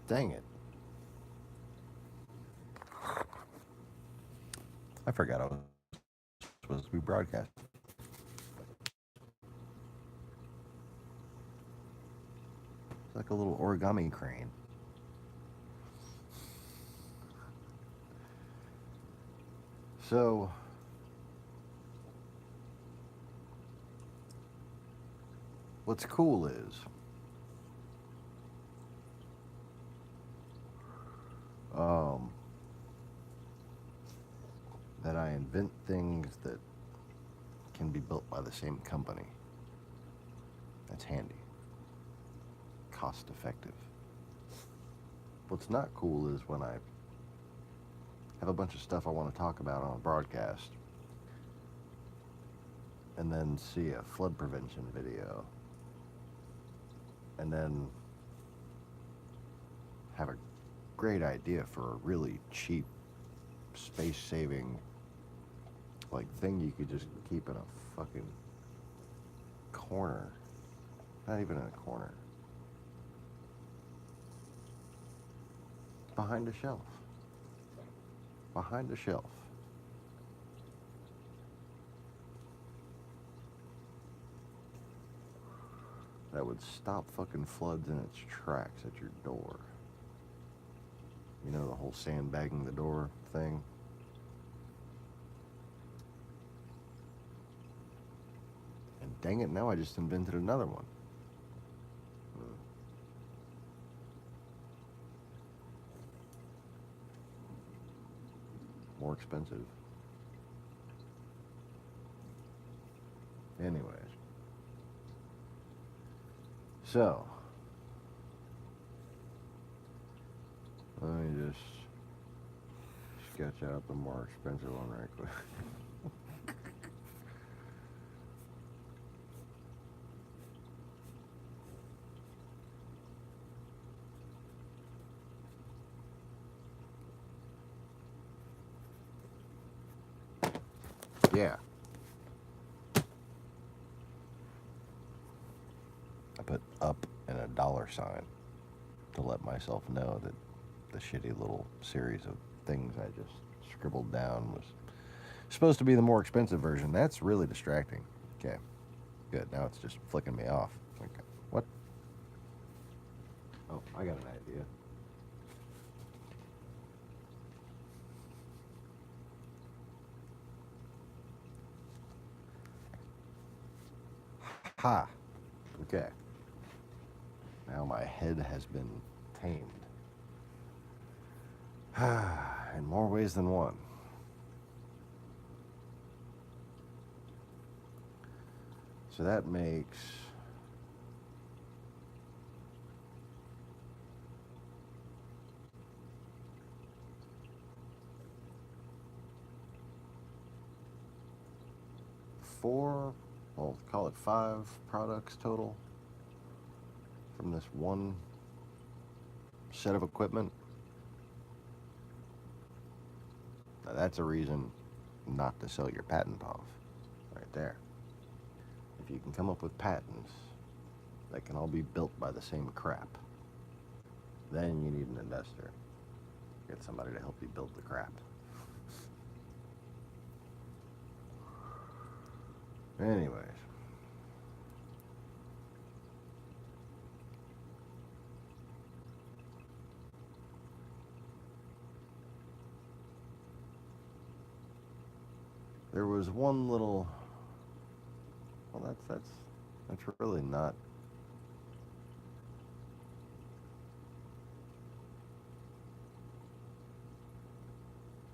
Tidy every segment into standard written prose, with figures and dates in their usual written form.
Dang it. I forgot I was supposed to be broadcasting. It's like a little origami crane. So, what's cool is um, that I invent things that can be built by the same company. That's handy. Cost effective. What's not cool is when I have a bunch of stuff I want to talk about on a broadcast and then see a flood prevention video and then have a great idea for a really cheap space saving like thing you could just keep in a fucking corner. Not even in a corner. Behind a shelf. Behind a shelf. That would stop fucking floods in its tracks at your door. You know, the whole sandbagging the door thing? And dang it, now I just invented another one. More expensive. Anyways. So, let me just sketch out the more expensive one right quick. Yeah. I put up and a dollar sign to let myself know that the shitty little series of things I just scribbled down was supposed to be the more expensive version. That's really distracting. Okay. Good. Now it's just flicking me off. Okay. What? Oh, I got an idea. Ha. Okay. Now my head has been tamed. In more ways than one. So that makes four, well, call it 5 products total from this one set of equipment. Now that's a reason not to sell your patent off, right there. If you can come up with patents that can all be built by the same crap, then you need an investor. Get somebody to help you build the crap. Anyways. There was one little, well, that's really not.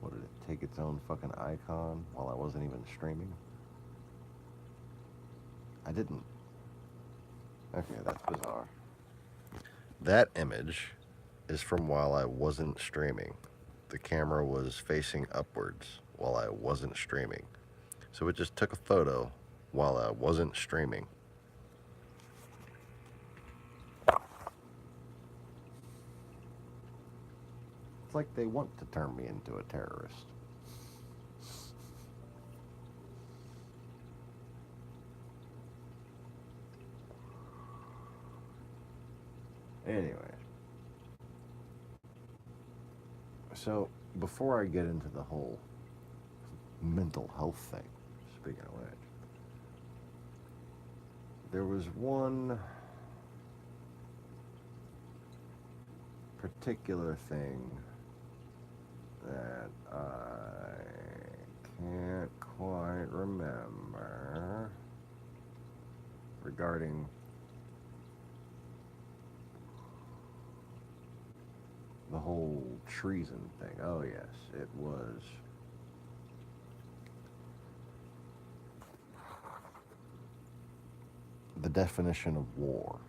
What did it take its own fucking icon while I wasn't even streaming? I didn't. Okay, that's bizarre. That image is from while I wasn't streaming. The camera was facing upwards while I wasn't streaming. So it just took a photo while I wasn't streaming. It's like they want to turn me into a terrorist. Anyway. So, before I get into the whole mental health thing, speaking of which, there was one particular thing that I can't quite remember regarding the whole treason thing. Oh yes, it was the definition of war,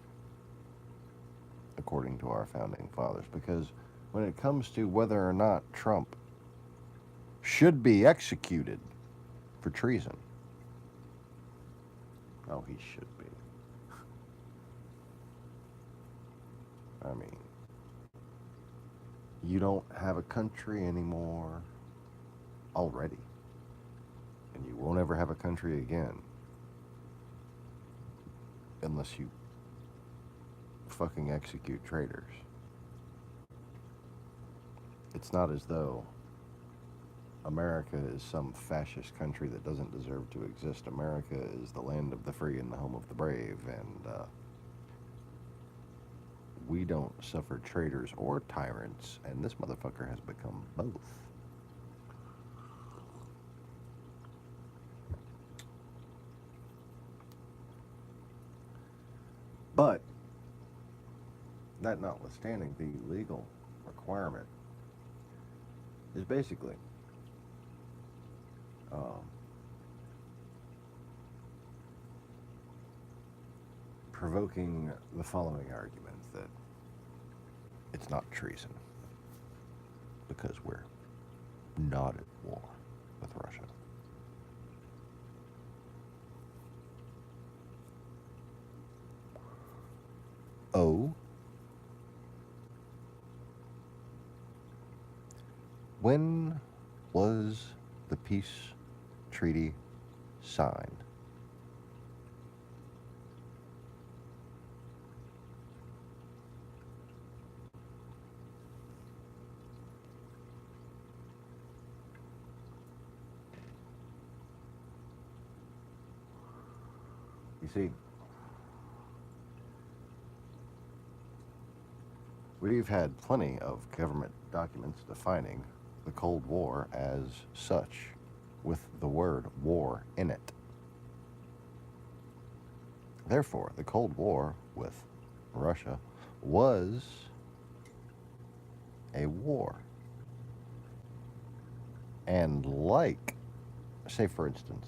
according to our founding fathers, because when it comes to whether or not Trump should be executed for treason, oh, he should be. I mean, you don't have a country anymore already, and you won't ever have a country again unless you fucking execute traitors. It's not as though America is some fascist country that doesn't deserve to exist. America is the land of the free and the home of the brave, and we don't suffer traitors or tyrants, and this motherfucker has become both. But that notwithstanding, the legal requirement is basically provoking the following argument that it's not treason because we're not at war with Russia. Oh, when was the peace treaty signed? You see, we've had plenty of government documents defining the Cold War as such, with the word war in it. Therefore, the Cold War with Russia was a war. And like, say for instance,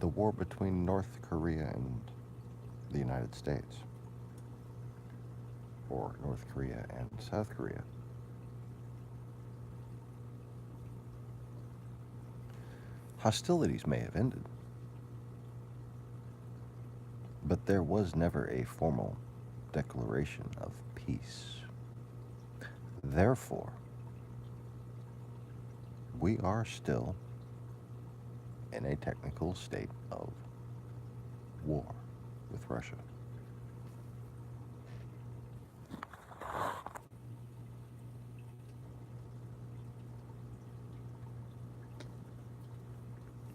the war between North Korea and the United States, or North Korea and South Korea. Hostilities may have ended, but there was never a formal declaration of peace. Therefore, we are still in a technical state of war with Russia.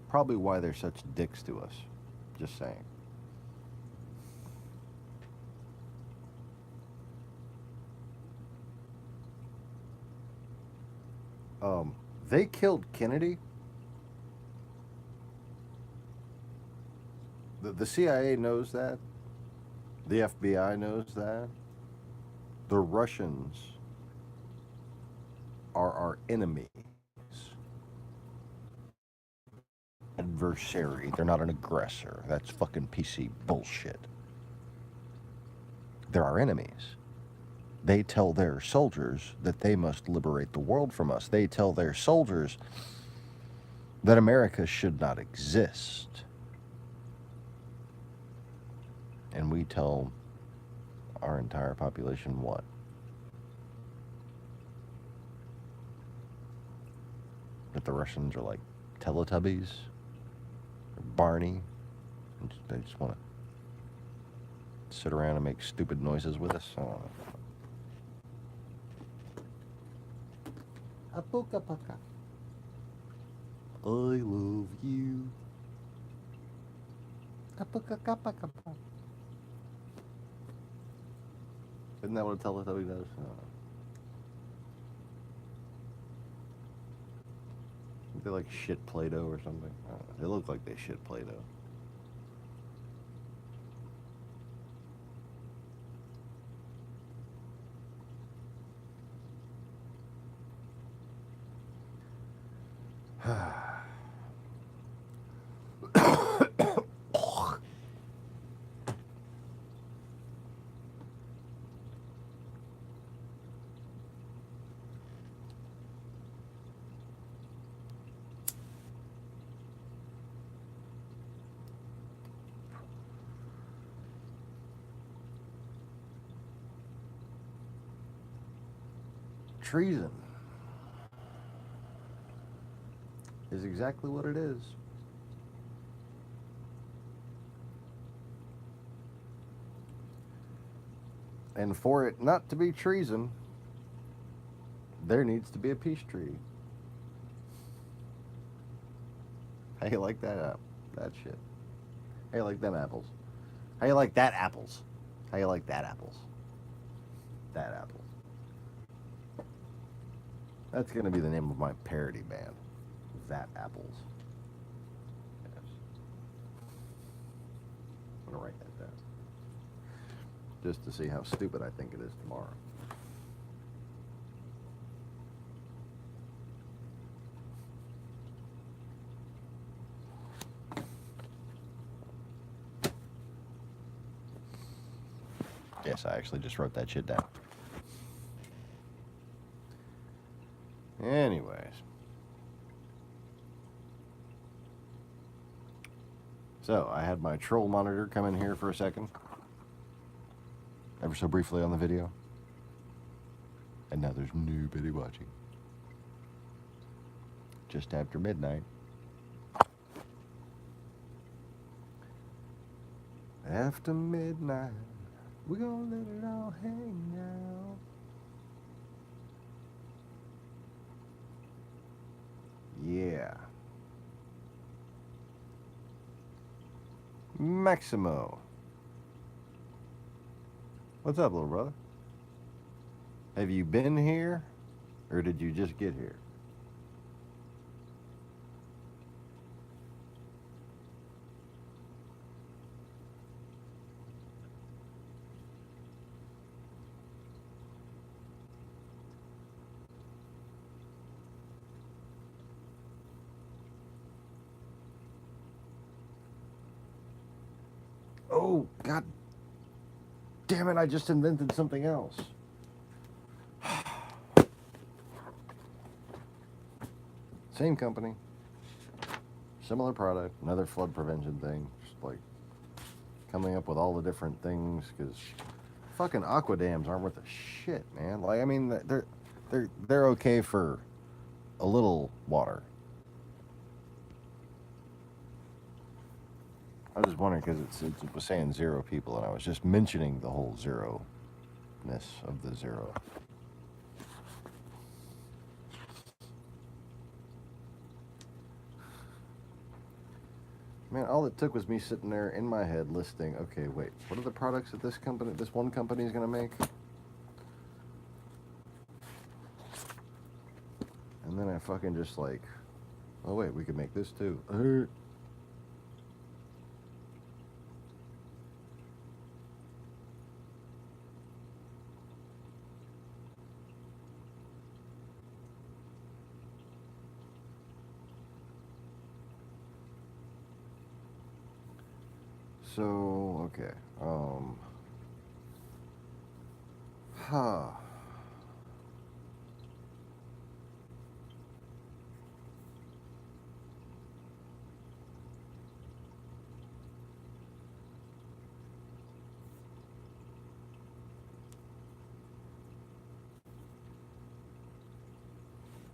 Probably why they're such dicks to us. Just saying. They killed Kennedy. The CIA knows that. The FBI knows that. The Russians are our enemy. Adversary. They're not an aggressor. That's fucking PC bullshit. They're our enemies. They tell their soldiers that they must liberate the world from us. They tell their soldiers that America should not exist. And we tell our entire population what? That the Russians are like Teletubbies? Or Barney? And they just want to sit around and make stupid noises with us? I don't know. Apuka paka. I love you. Apuka kapa kapa. Isn't that what a Teletubby does? They like shit Play-Doh or something. I don't know. They look like they shit Play-Doh. Treason is exactly what it is. And for it not to be treason, there needs to be a peace treaty. How you like that that shit? How you like them apples? How you like that apples? How you like that apples? That apples. That's gonna be the name of my parody band. That apples. Yes. I'm gonna write that down. Just to see how stupid I think it is tomorrow. Yes, I actually just wrote that shit down. Anyways. So, I had my troll monitor come in here for a second. Ever so briefly on the video. And now there's nobody watching. Just after midnight. After midnight, we're gonna let it all hang out. Yeah. Maximo. What's up, little brother? Have you been here, or did you just get here? Oh, God damn it, I just invented something else. Same company, similar product, another flood prevention thing. Just like coming up with all the different things, because fucking aqua dams aren't worth a shit, man. Like, I mean, they're okay for a little water. I was just wondering because it was saying 0 people, and I was just mentioning the whole zero-ness of the zero. Man, all it took was me sitting there in my head listing, okay, wait, what are the products that this one company is going to make? And then I fucking just like, oh wait, we could make this too. So, okay. Huh.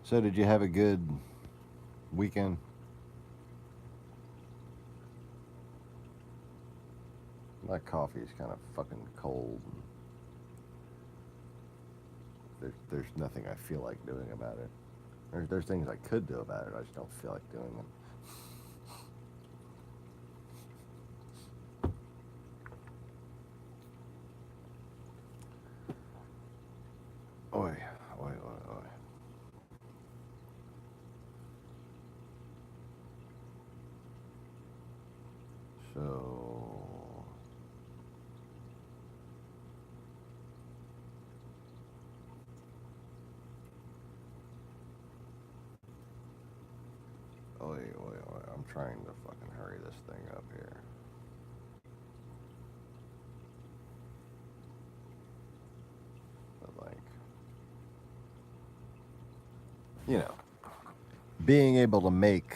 So, did you have a good weekend? My coffee is kind of fucking cold. There's nothing I feel like doing about it. There's things I could do about it. I just don't feel like doing them. Oi, oi, oi, oi. So, oi, oi, oi. I'm trying to fucking hurry this thing up here. But like, you know, being able to make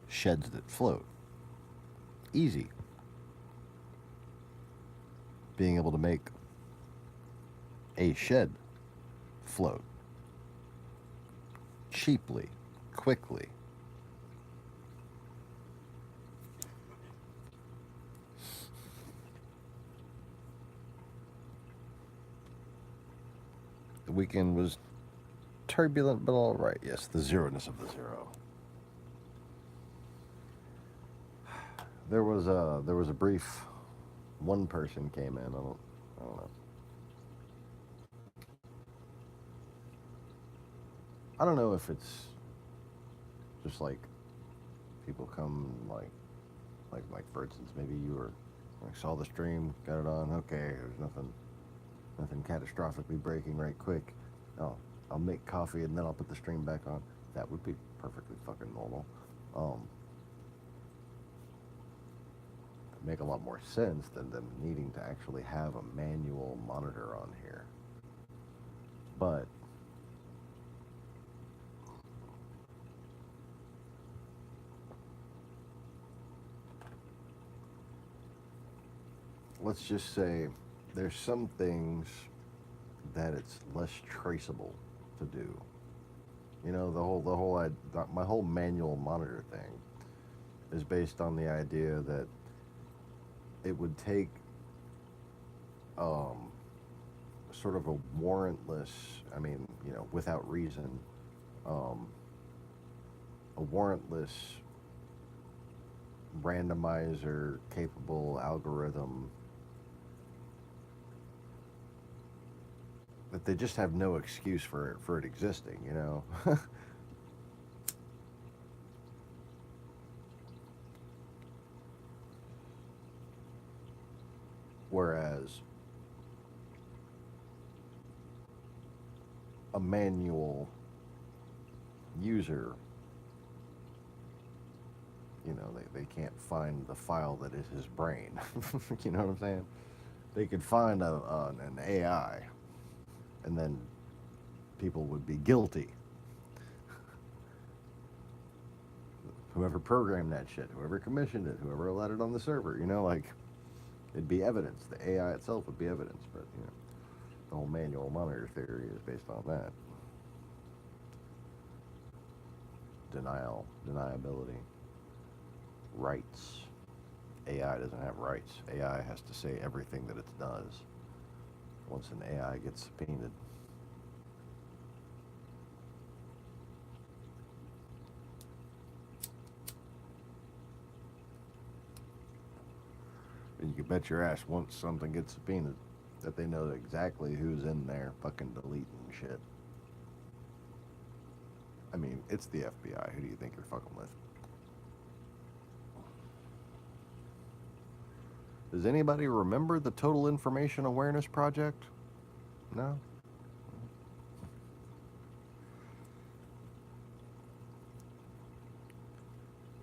sheds that float, easy. Being able to make a shed float cheaply, quickly. The weekend was turbulent, but all right. Yes, the zeroness of the zero. There was a brief. One person came in. I don't know. I don't know if it's just like people come like for instance, maybe you were like saw the stream, got it on. Okay, there's nothing catastrophically breaking right quick. Oh, I'll make coffee and then I'll put the stream back on. That would be perfectly fucking normal. Make a lot more sense than them needing to actually have a manual monitor on here. But let's just say there's some things that it's less traceable to do. You know, my whole manual monitor thing is based on the idea that it would take sort of a warrantless, I mean, you know, without reason, a warrantless randomizer capable algorithm that they just have no excuse for it existing, you know. Whereas a manual user, you know, they can't find the file that is his brain. You know what I'm saying? They could find an AI, and then people would be guilty. Whoever programmed that shit, whoever commissioned it, whoever allowed it on the server, you know, like, it'd be evidence. The AI itself would be evidence, but, you know, the whole manual monitor theory is based on that. Deniability, rights. AI doesn't have rights. AI has to say everything that it does. Once an AI gets subpoenaed, and you can bet your ass once something gets subpoenaed that they know exactly who's in there fucking deleting shit. I mean, it's the FBI. Who do you think you're fucking with? Does anybody remember the Total Information Awareness Project? No?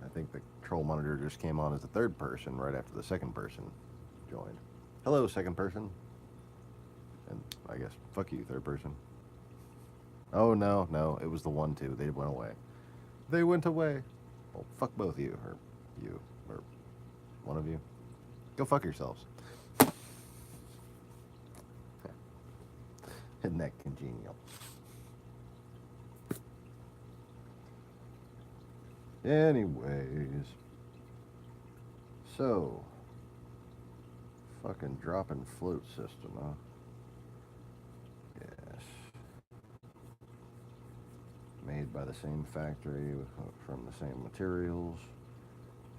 I think the troll monitor just came on as the third person right after the second person joined. Hello, second person. And I guess, fuck you, third person. Oh, no, it was the 1, 2. They went away. They went away. Well, fuck both of you, or one of you. Go fuck yourselves. Isn't that congenial? Anyways. So, fucking drop and float system, huh? Yes. made by the same factory from the same materials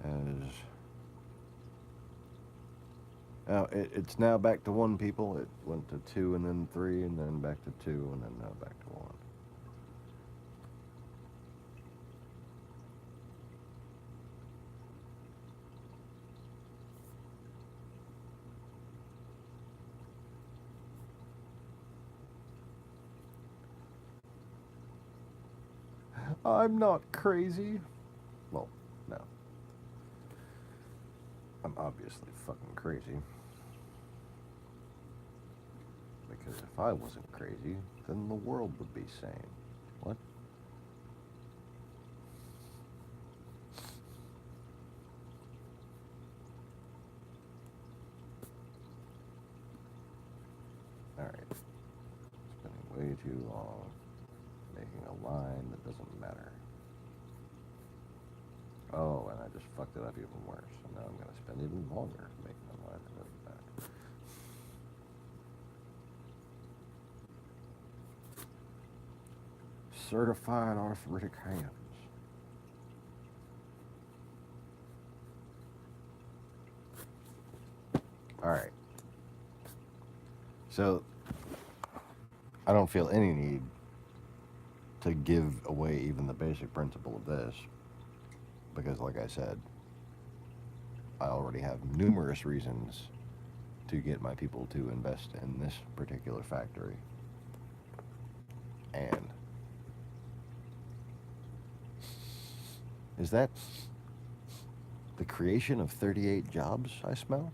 as... Now, it's now back to 1 people. It went to 2 and then 3 and then back to 2 and then now back to 1. I'm not crazy. Well, no. I'm obviously fucking crazy. Because if I wasn't crazy, then the world would be sane. What? Alright. Spending way too long making a line that doesn't matter. Oh, and I just fucked it up even worse. So now I'm going to spend even longer making a line that doesn't matter. Certified arthritic hands. Alright. So, I don't feel any need to give away even the basic principle of this, because like I said, I already have numerous reasons to get my people to invest in this particular factory. And is that the creation of 38 jobs I smell?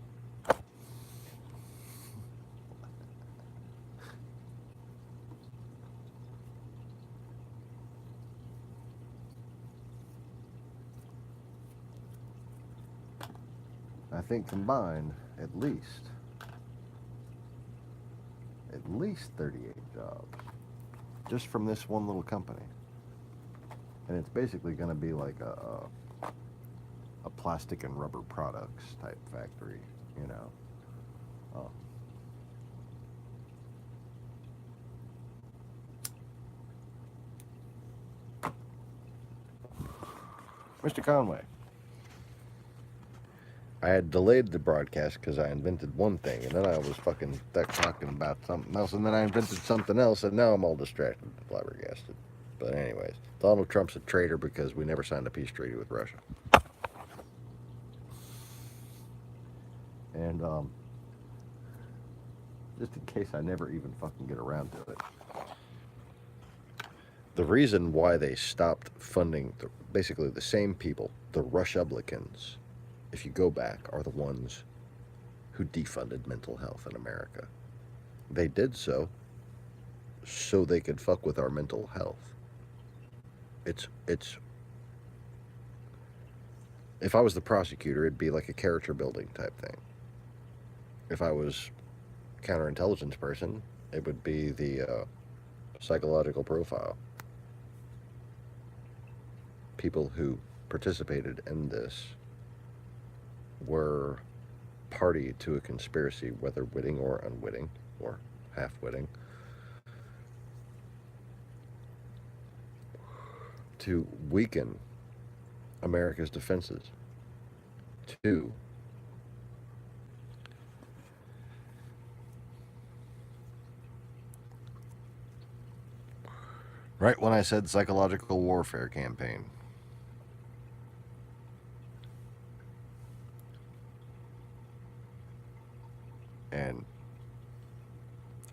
I think combined, at least 38 jobs, just from this one little company. And it's basically going to be like a plastic and rubber products type factory, you know. Mr. Conway, I had delayed the broadcast because I invented one thing, and then I was fucking talking about something else, and then I invented something else, and now I'm all distracted and flabbergasted. But anyways, Donald Trump's a traitor because we never signed a peace treaty with Russia. And just in case I never even fucking get around to it, the reason why they stopped funding basically the same people, the Rushablicans, if you go back, are the ones who defunded mental health in America. They did so they could fuck with our mental health. It's if I was the prosecutor, it'd be like a character building type thing. If I was counterintelligence person, it would be the psychological profile. People who participated in this were party to a conspiracy, whether witting or unwitting, or half-witting, to weaken America's defenses, to right when I said psychological warfare campaign. And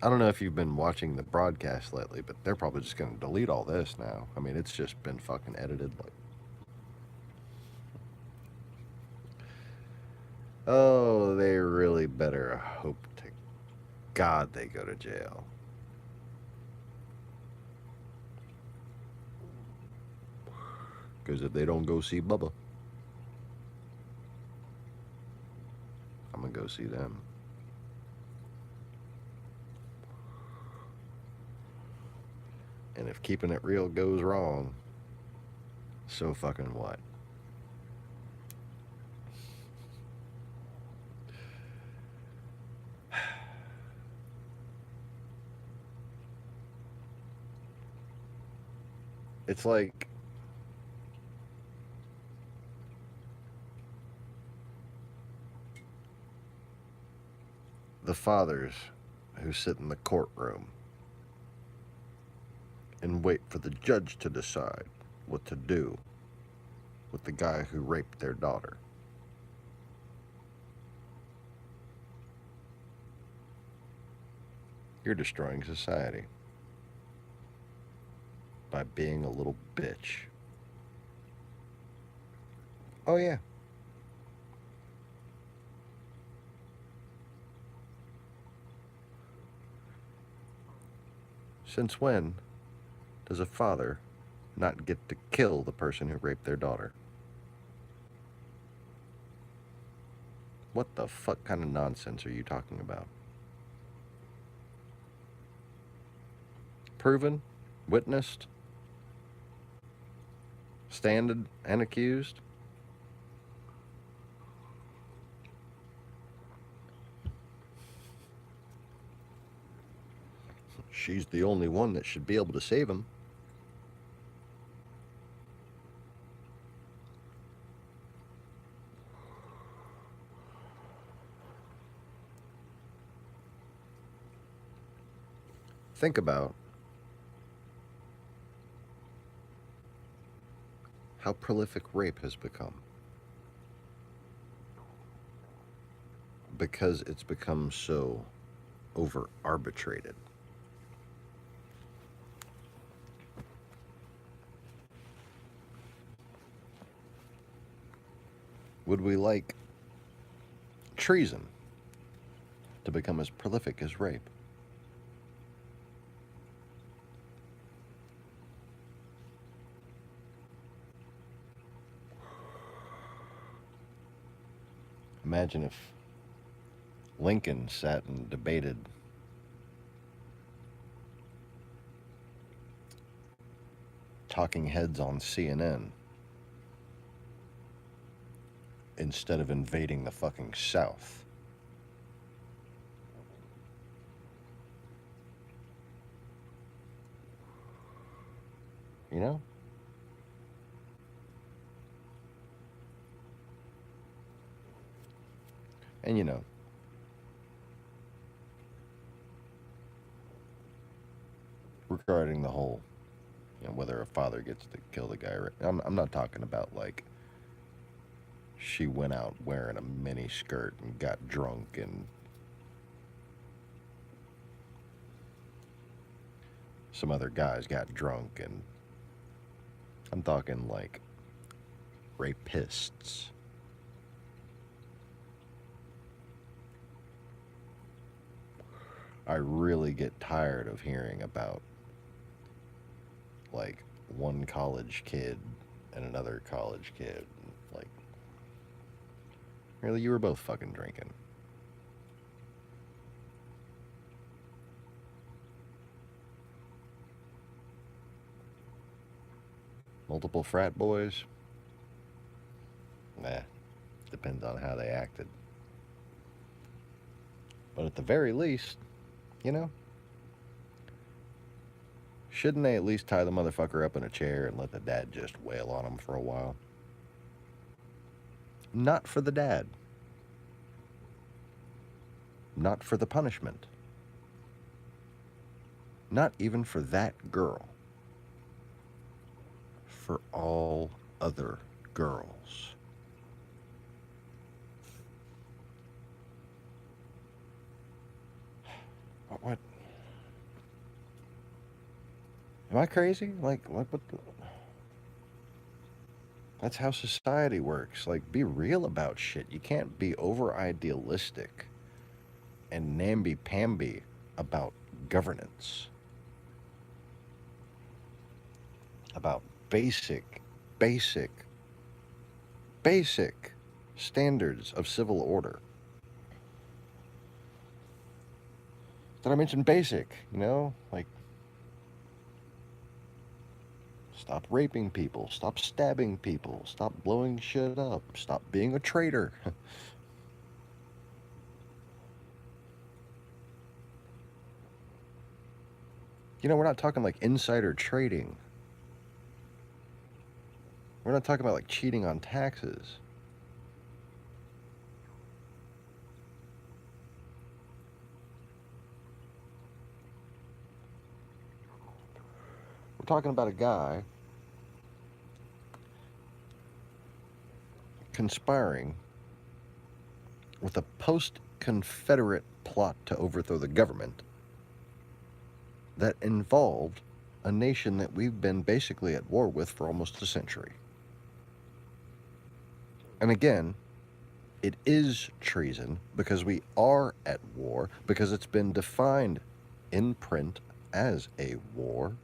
I don't know if you've been watching the broadcast lately, but they're probably just going to delete all this now. I mean, it's just been fucking edited like... Oh, they really better hope to God they go to jail. Because if they don't go see Bubba, I'm going to go see them. And if keeping it real goes wrong, so fucking what? It's like the fathers who sit in the courtroom and wait for the judge to decide what to do with the guy who raped their daughter. You're destroying society by being a little bitch. Oh, yeah. Since when does a father not get to kill the person who raped their daughter? What the fuck kind of nonsense are you talking about? Proven? Witnessed? Standed and accused? She's the only one that should be able to save him. Think about how prolific rape has become. Because it's become so over-arbitrated. Would we like treason to become as prolific as rape? Imagine if Lincoln sat and debated talking heads on CNN instead of invading the fucking South. You know? And you know, regarding the whole, whether a father gets to kill the guy, I'm not talking about like she went out wearing a mini skirt and got drunk and some other guys got drunk, and I'm talking like rapists. I really get tired of hearing about like one college kid and another college kid. Like, really, you were both fucking drinking. Multiple frat boys? Nah, depends on how they acted. But at the very least, shouldn't they at least tie the motherfucker up in a chair and let the dad just wail on him for a while? Not for the dad. Not for the punishment. Not even for that girl. For all other girls. What? Am I crazy? Like, what the... That's how society works. Like, be real about shit. You can't be over-idealistic and namby-pamby about governance. About basic standards of civil order. Did I mention basic? Like, stop raping people, stop stabbing people, stop blowing shit up, stop being a traitor. We're not talking like insider trading. We're not talking about like cheating on taxes. We're talking about a guy conspiring with a post-Confederate plot to overthrow the government that involved a nation that we've been basically at war with for almost a century. And again, it is treason because we are at war, because it's been defined in print as a war,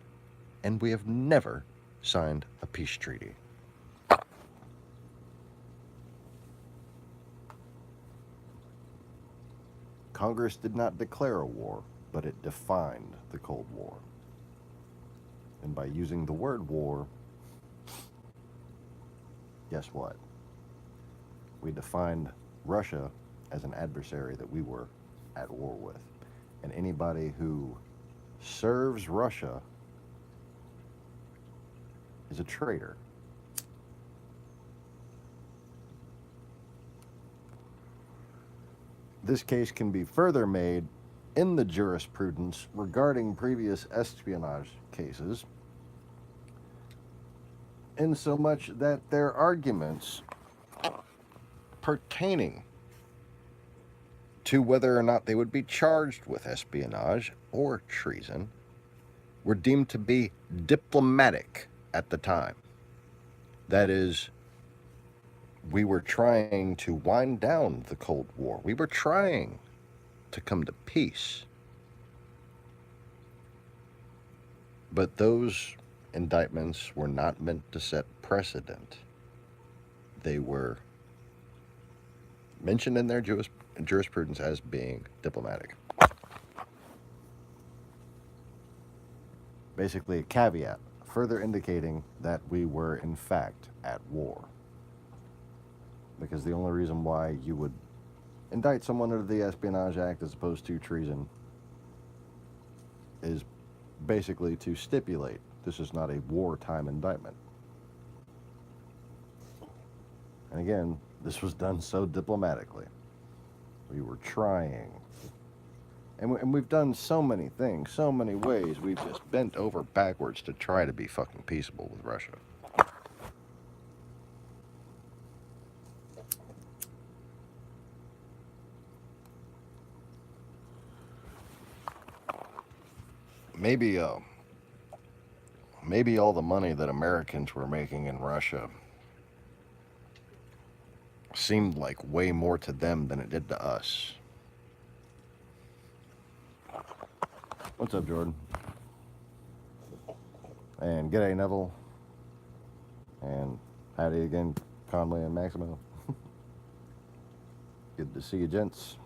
and we have never signed a peace treaty. Congress did not declare a war, but it defined the Cold War. And by using the word war, guess what? We defined Russia as an adversary that we were at war with. And anybody who serves Russia is a traitor. This case can be further made in the jurisprudence regarding previous espionage cases, in so much that their arguments pertaining to whether or not they would be charged with espionage or treason were deemed to be diplomatic at the time. That is, we were trying to wind down the Cold War. We were trying to come to peace. But those indictments were not meant to set precedent. They were mentioned in their jurisprudence as being diplomatic. Basically a caveat, further indicating that we were in fact at war. Because the only reason why you would indict someone under the Espionage Act as opposed to treason is basically to stipulate this is not a wartime indictment. And again, this was done so diplomatically. We were trying. And we've done so many things, so many ways. We've just bent over backwards to try to be fucking peaceable with Russia. Maybe all the money that Americans were making in Russia seemed like way more to them than it did to us. What's up, Jordan? And g'day, Neville. And howdy again, Conway and Maximo. Good to see you, gents.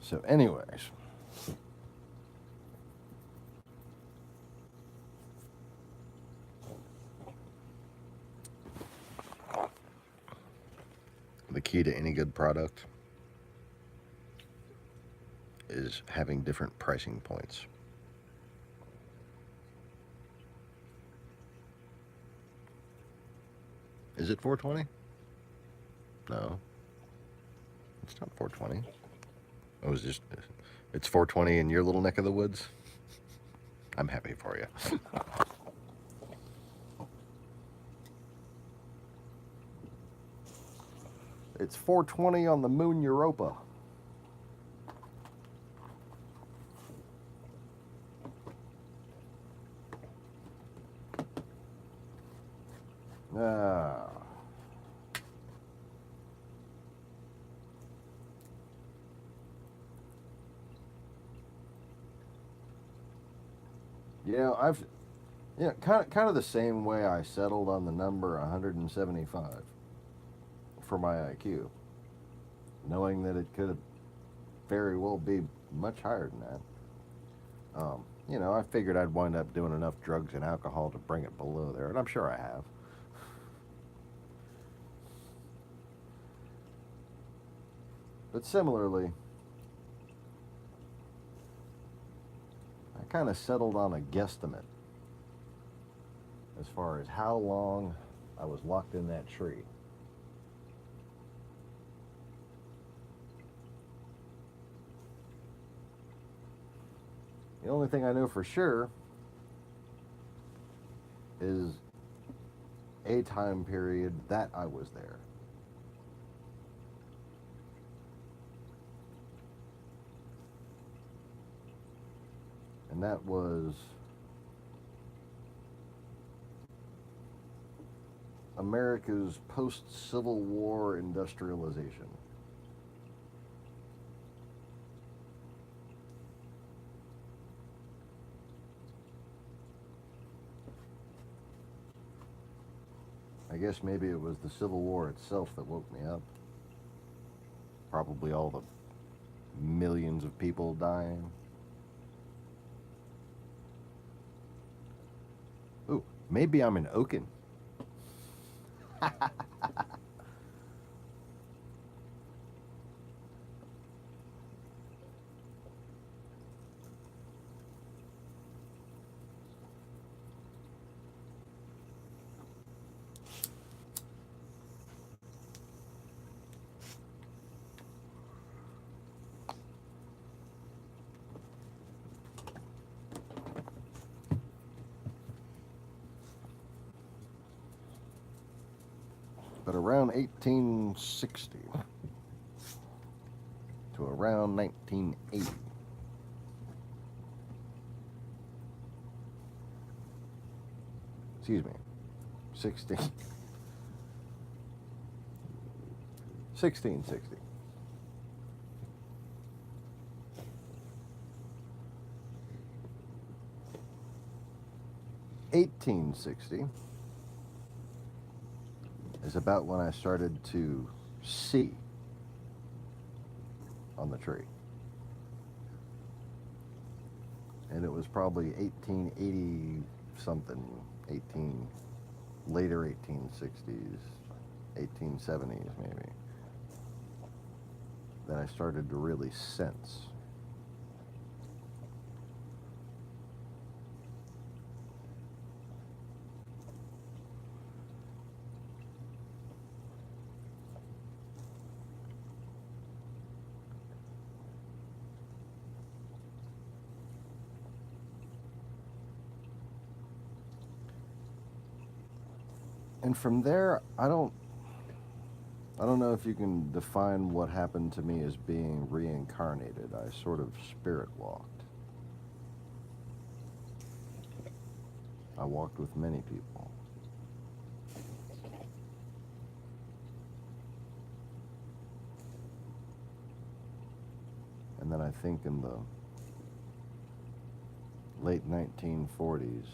So anyways, the key to any good product is having different pricing points. Is it 420? No. It's not 420. It's 420 in your little neck of the woods? I'm happy for you. It's 420 on the moon Europa. Ah. Kind of the same way I settled on the number 175 for my IQ, knowing that it could very well be much higher than that. You know, I figured I'd wind up doing enough drugs and alcohol to bring it below there, and I'm sure I have. But similarly, I kind of settled on a guesstimate as far as how long I was locked in that tree. The only thing I know for sure is a time period that I was there. And that was America's post-Civil War industrialization. I guess maybe it was the Civil War itself that woke me up. Probably all the millions of people dying. Ooh, maybe I'm in Oaken. But around 1860 to around 1980, excuse me, 1660. 1860 is about when I started to see on the tree. And it was probably 1880 something, later 1860s, 1870s maybe, that I started to really sense. And from there, I don't know if you can define what happened to me as being reincarnated. I sort of spirit walked. I walked with many people. And then I think in the late 1940s,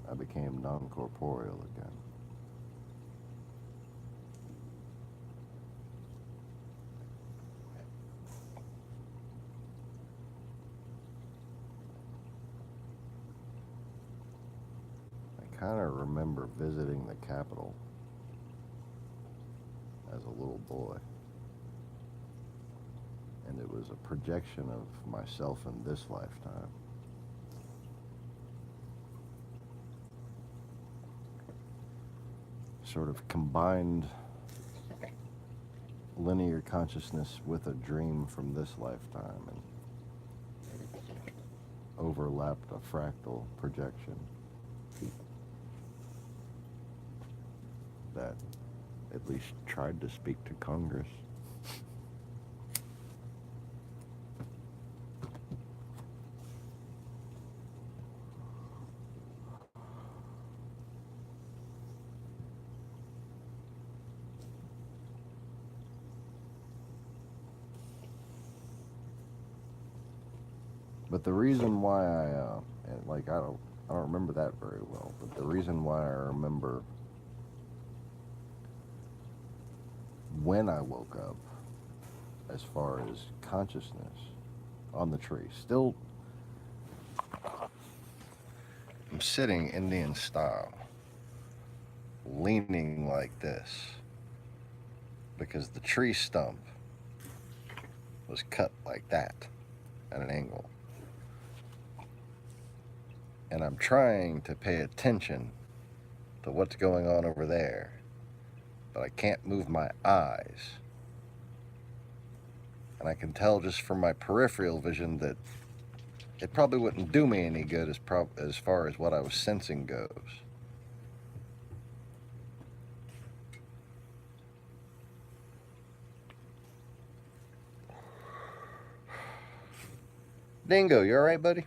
I became non-corporeal again. I kind of remember visiting the Capitol as a little boy. And it was a projection of myself in this lifetime. Sort of combined linear consciousness with a dream from this lifetime and overlapped a fractal projection that at least tried to speak to Congress. But the reason why I don't remember that very well, but the reason why I remember when I woke up, as far as consciousness on the tree, still I'm sitting Indian style, leaning like this, because the tree stump was cut like that at an angle. And I'm trying to pay attention to what's going on over there, but I can't move my eyes. And I can tell just from my peripheral vision that it probably wouldn't do me any good as far as what I was sensing goes. Dingo, you alright, buddy?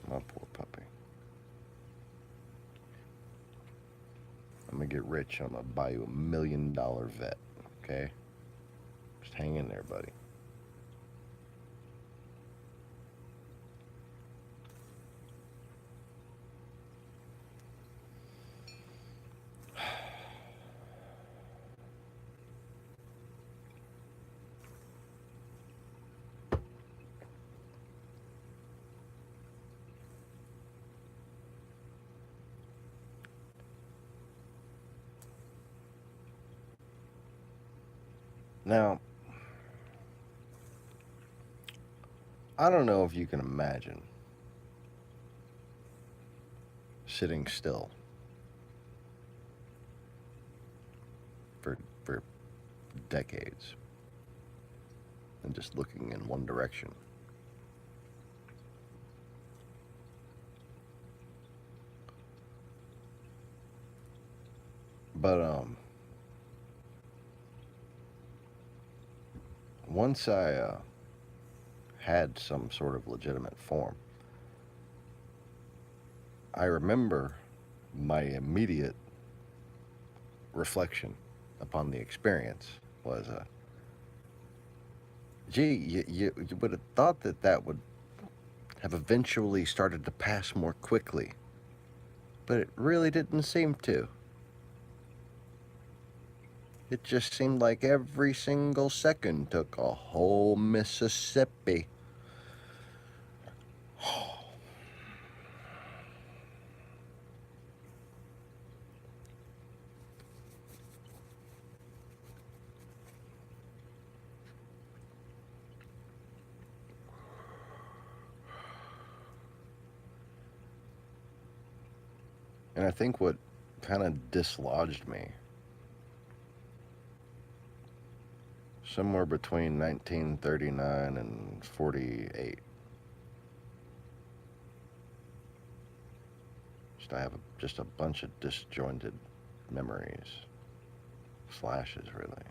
My poor puppy. I'm gonna get rich. I'm gonna buy you $1 million vet, okay? Just hang in there, buddy. Now, I don't know if you can imagine sitting still for decades and just looking in one direction. But once I had some sort of legitimate form, I remember my immediate reflection upon the experience was, gee, you would have thought that would have eventually started to pass more quickly, but it really didn't seem to. It just seemed like every single second took a whole Mississippi. And I think what kind of dislodged me, somewhere between 1939 and 48, I have just a bunch of disjointed memories, flashes really.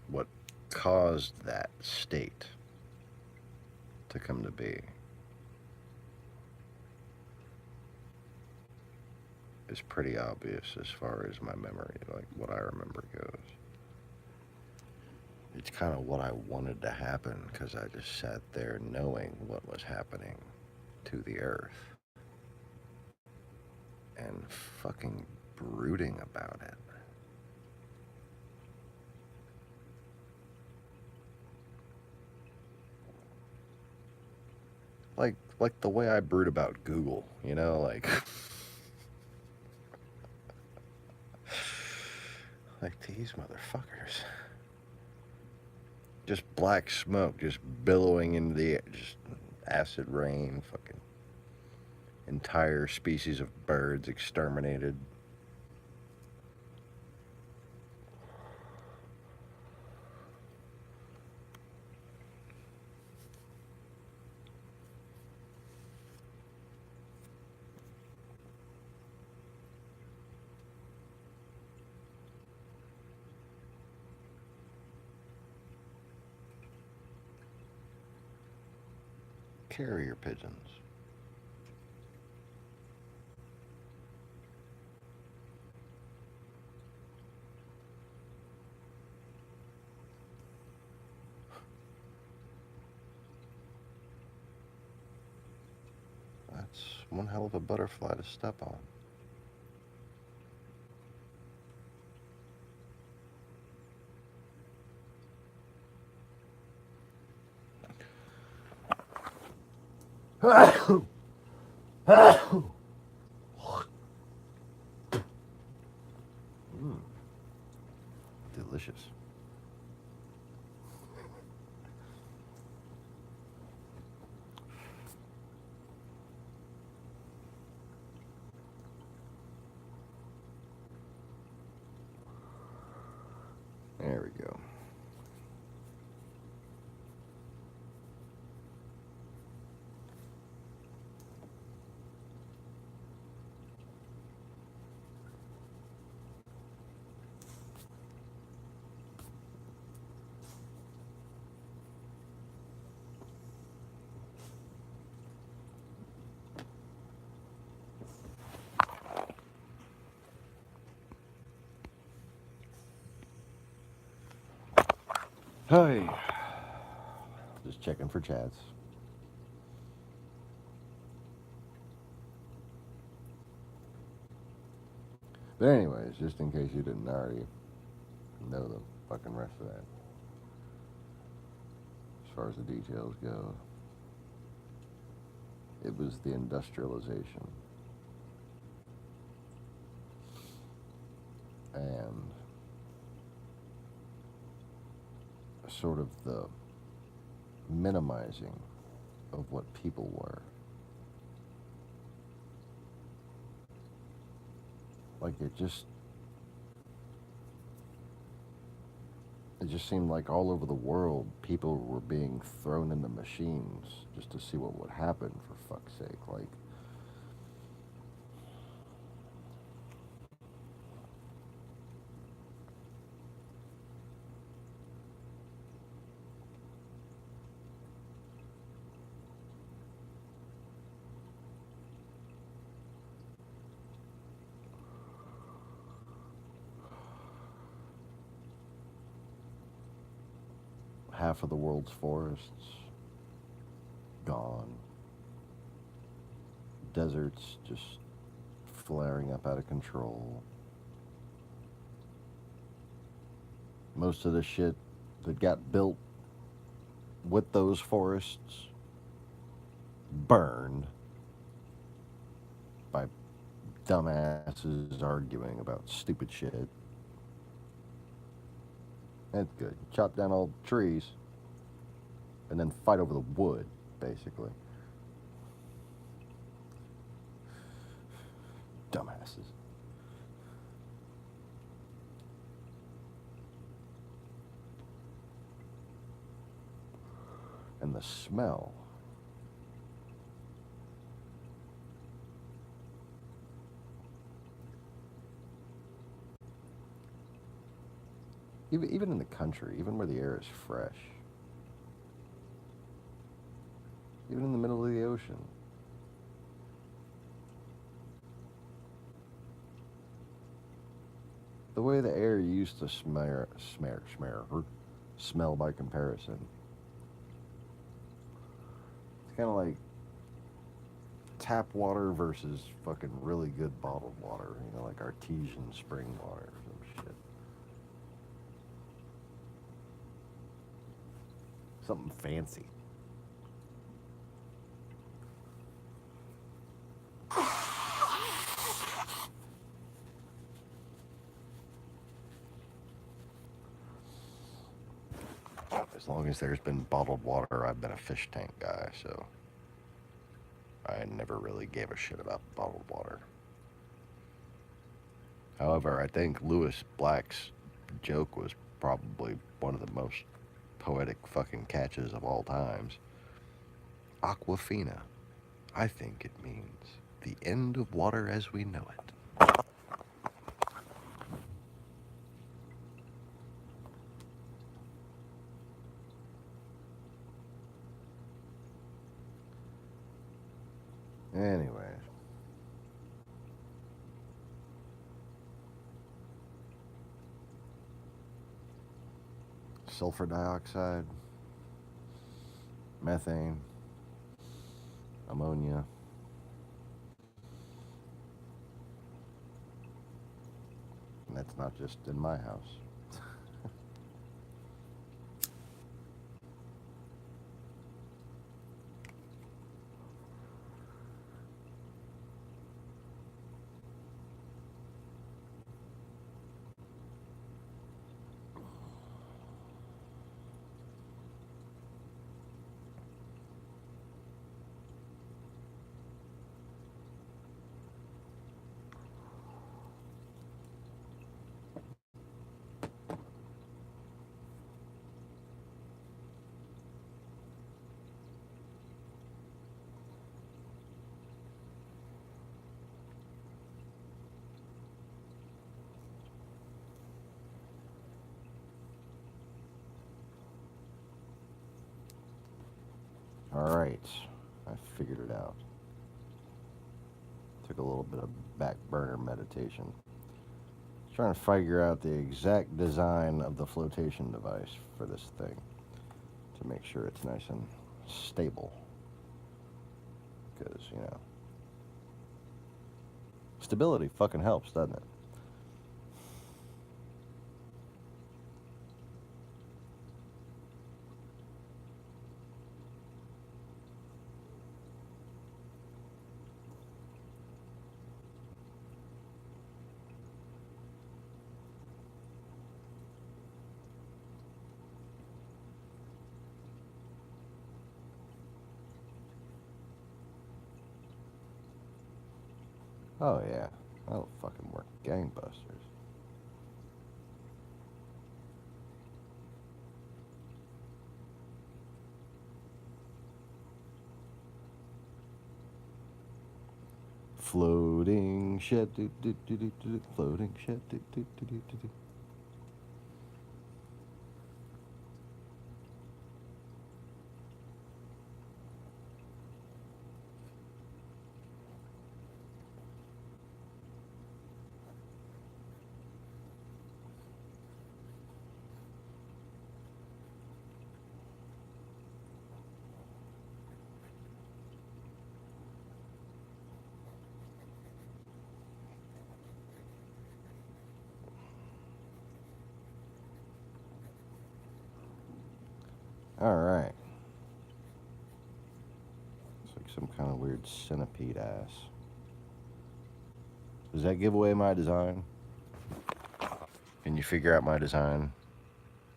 What caused that state to come to be is pretty obvious as far as my memory, like what I remember goes. It's kind of what I wanted to happen because I just sat there knowing what was happening to the earth and fucking brooding about it. Like the way I brood about Google, you know, like like these motherfuckers. Just black smoke just billowing into the air, just acid rain, fucking entire species of birds exterminated. Carrier pigeons. That's one hell of a butterfly to step on. Delicious. There we go. Hey. Just checking for chats. But anyways, just in case you didn't already know the fucking rest of that. As far as the details go, it was the industrialization. And sort of the minimizing of what people were. Like it just seemed like all over the world people were being thrown into machines just to see what would happen, for fuck's sake. Like, half of the world's forests gone. Deserts just flaring up out of control. Most of the shit that got built with those forests burned by dumbasses arguing about stupid shit. That's good. Chop down all the trees and then fight over the wood, basically. Dumbasses. And the smell. Even in the country, even where the air is fresh. Even in the middle of the ocean. The way the air used to smell by comparison. It's kind of like tap water versus fucking really good bottled water. You know, like artesian spring water or some shit. Something fancy. As long as there's been bottled water, I've been a fish tank guy, so I never really gave a shit about bottled water. However, I think Lewis Black's joke was probably one of the most poetic fucking catches of all times. Aquafina. I think it means the end of water as we know it. Anyways. Sulfur dioxide, methane, ammonia, not just in my house. Alright, I figured it out. Took a little bit of back burner meditation. Trying to figure out the exact design of the flotation device for this thing to make sure it's nice and stable. Because, you know, stability fucking helps, doesn't it? Oh yeah, that'll fucking work gangbusters. Floating shed, do do do do do. Floating shed, do do do do do. Alright. It's like some kind of weird centipede ass. Does that give away my design? Can you figure out my design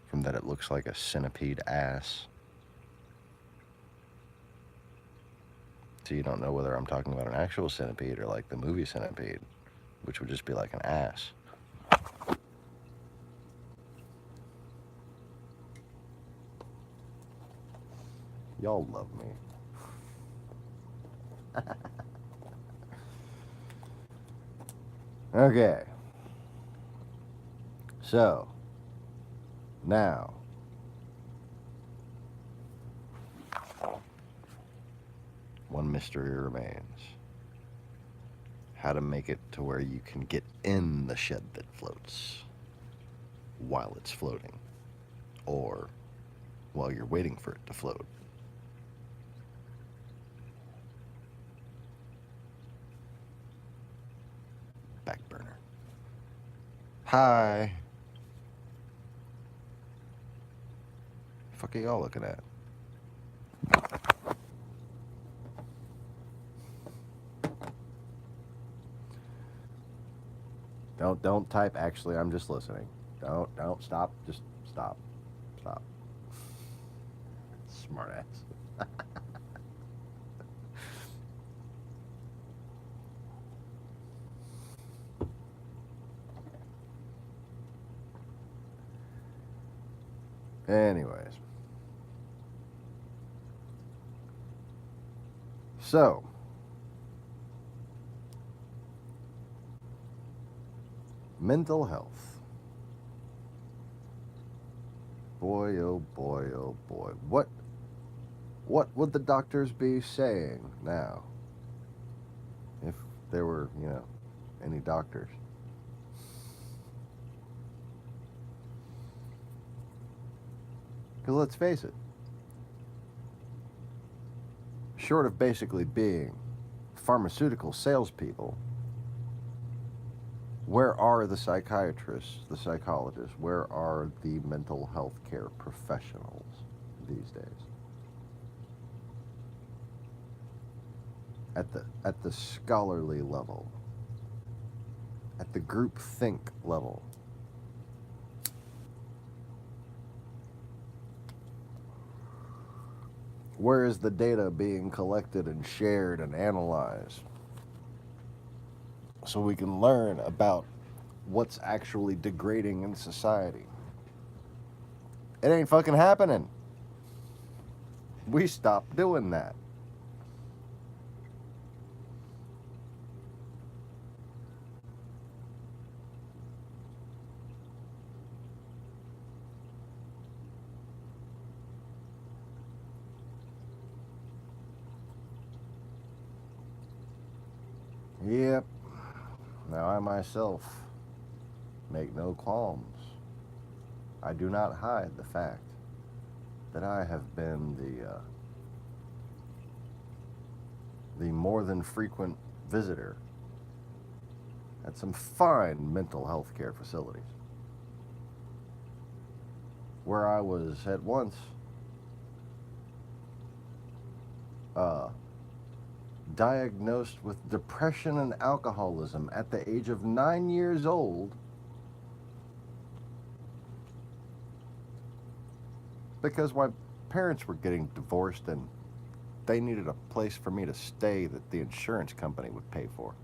from that it looks like a centipede ass? So you don't know whether I'm talking about an actual centipede or like the movie Centipede, which would just be like an ass. Y'all love me. Okay. So, now, one mystery remains. How to make it to where you can get in the shed that floats while it's floating, or while you're waiting for it to float. Back burner. Hi. Fuck are y'all looking at? Don't type. Actually, I'm just listening. Don't stop. Just stop. Smart ass. Anyways. So, mental health. Boy, oh boy, oh boy. What would the doctors be saying now if there were, you know, any doctors? Because let's face it, short of basically being pharmaceutical salespeople, Where are the psychiatrists, the psychologists? Where are the mental health care professionals these days? At the scholarly level, at the group think level. Where is the data being collected and shared and analyzed so we can learn about what's actually degrading in society? It ain't fucking happening. We stopped doing that. Yep. Now I myself make no qualms. I do not hide the fact that I have been the more than frequent visitor at some fine mental health care facilities, where I was at once diagnosed with depression and alcoholism at the age of 9 years old because my parents were getting divorced and they needed a place for me to stay that the insurance company would pay for.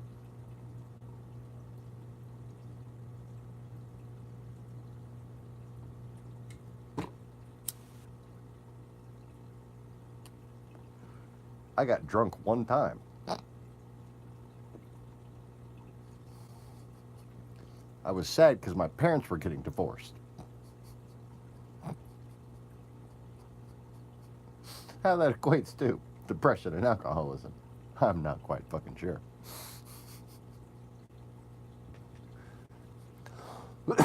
I got drunk one time. I was sad because my parents were getting divorced. How that equates to depression and alcoholism, I'm not quite fucking sure. But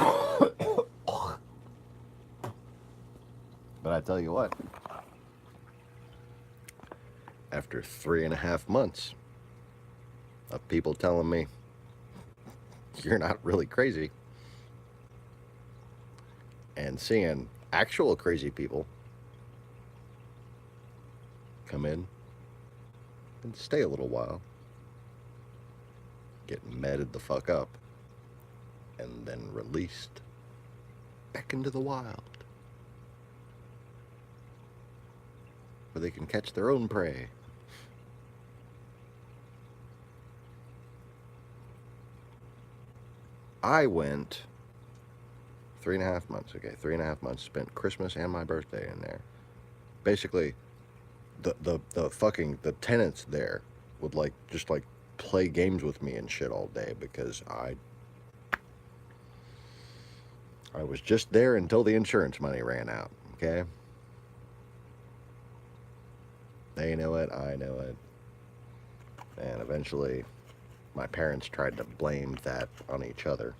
I tell you what, after 3.5 months of people telling me, you're not really crazy, and seeing actual crazy people come in and stay a little while, get medded the fuck up, and then released back into the wild, where they can catch their own prey. I went 3.5 months, okay, 3.5 months, spent Christmas and my birthday in there. Basically, the tenants there would just play games with me and shit all day because I was just there until the insurance money ran out, okay? They know it, I know it. And eventually, my parents tried to blame that on each other.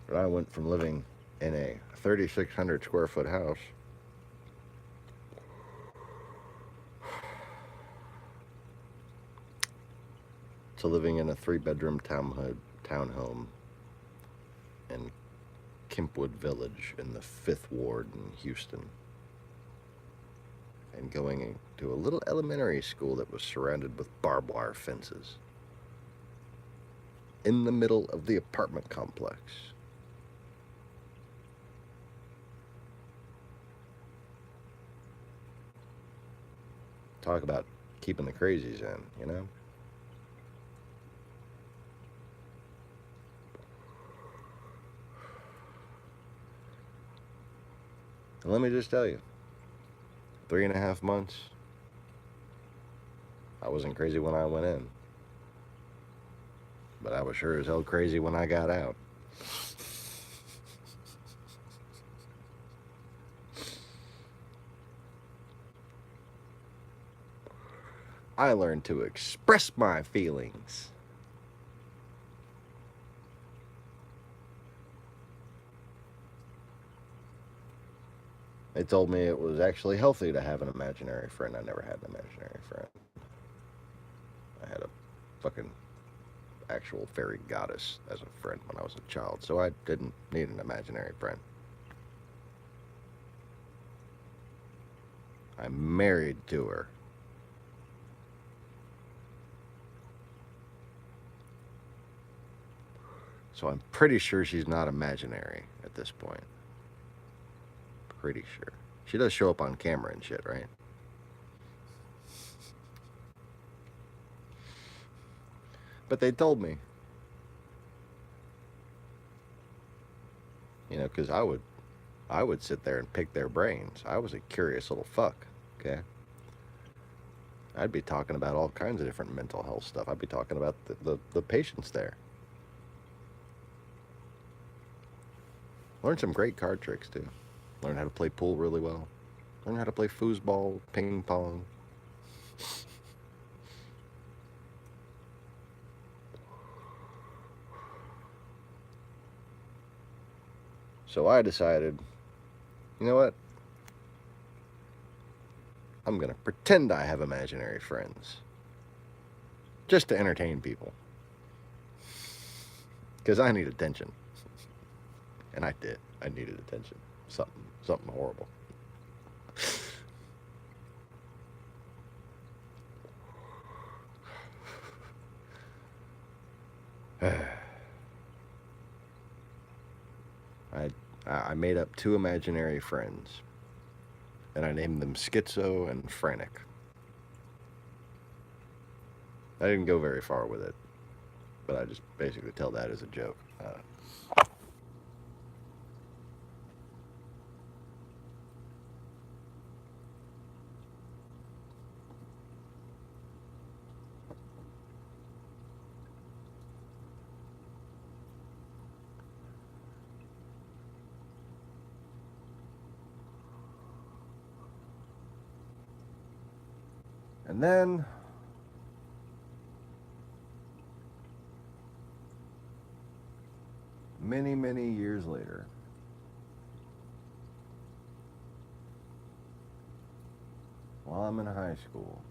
But I went from living in a 3,600 square foot house to living in a 3-bedroom townhome in Kempwood Village in the 5th Ward in Houston, and going to a little elementary school that was surrounded with barbed wire fences in the middle of the apartment complex. Talk about keeping the crazies in, you know? And let me just tell you, 3.5 months, I wasn't crazy when I went in, but I was sure as hell crazy when I got out. I learned to express my feelings. They told me it was actually healthy to have an imaginary friend. I never had an imaginary friend. I had a fucking actual fairy goddess as a friend when I was a child, so I didn't need an imaginary friend. I'm married to her. So I'm pretty sure she's not imaginary at this point. Pretty sure. She does show up on camera and shit, right? But they told me. You know, because I would sit there and pick their brains. I was a curious little fuck, okay? I'd be talking about all kinds of different mental health stuff. I'd be talking about the patients there. Learn some great card tricks, too. Learn how to play pool really well. Learn how to play foosball, ping pong. So I decided, you know what? I'm going to pretend I have imaginary friends. Just to entertain people. Because I need attention. And I did. I needed attention. Something horrible. I made up 2 imaginary friends, and I named them Schizo and Frantic. I didn't go very far with it, but I just basically tell that as a joke. And then many, many years later, while I'm in high school,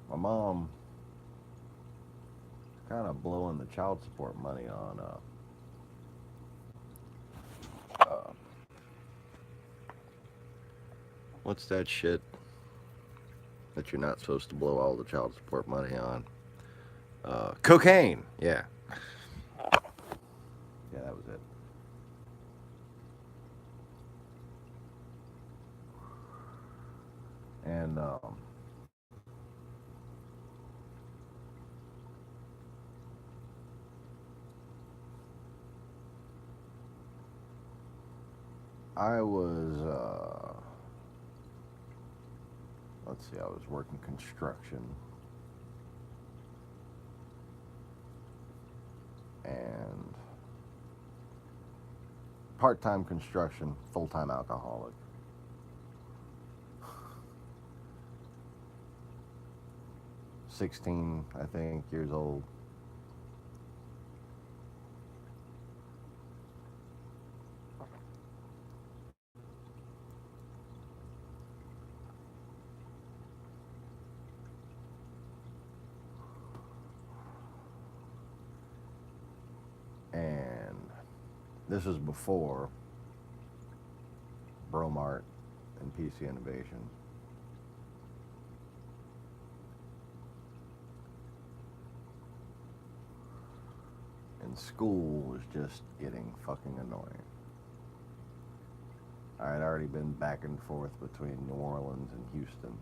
my mom is kind of blowing the child support money on what's that shit that you're not supposed to blow all the child support money on? Cocaine. Yeah. Yeah, that was it. And I was let's see, I was working construction, and part-time construction, full-time alcoholic. $16, I think, years old. And this was before Bromart and PC Innovation. And school was just getting fucking annoying. I had already been back and forth between New Orleans and Houston.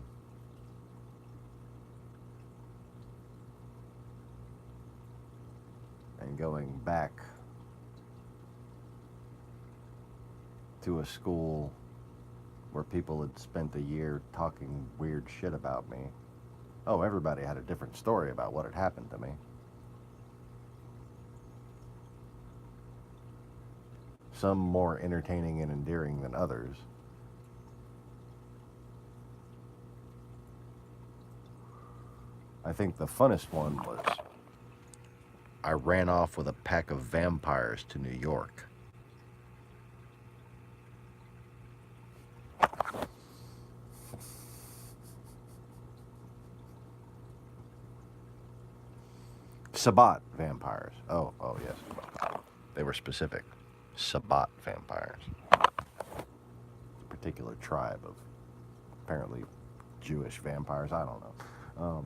And going back to a school where people had spent a year talking weird shit about me. Oh, everybody had a different story about what had happened to me. Some more entertaining and endearing than others. I think the funnest one was I ran off with a pack of vampires to New York. Sabbat vampires. Oh, yes. They were specific. Sabbat vampires. A particular tribe of apparently Jewish vampires. I don't know.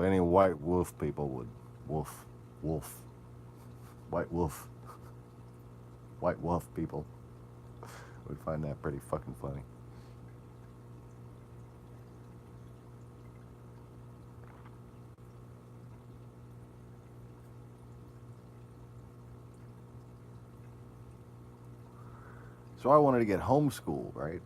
Any white wolf people would wolf, white wolf people would find that pretty fucking funny. So I wanted to get homeschooled, right?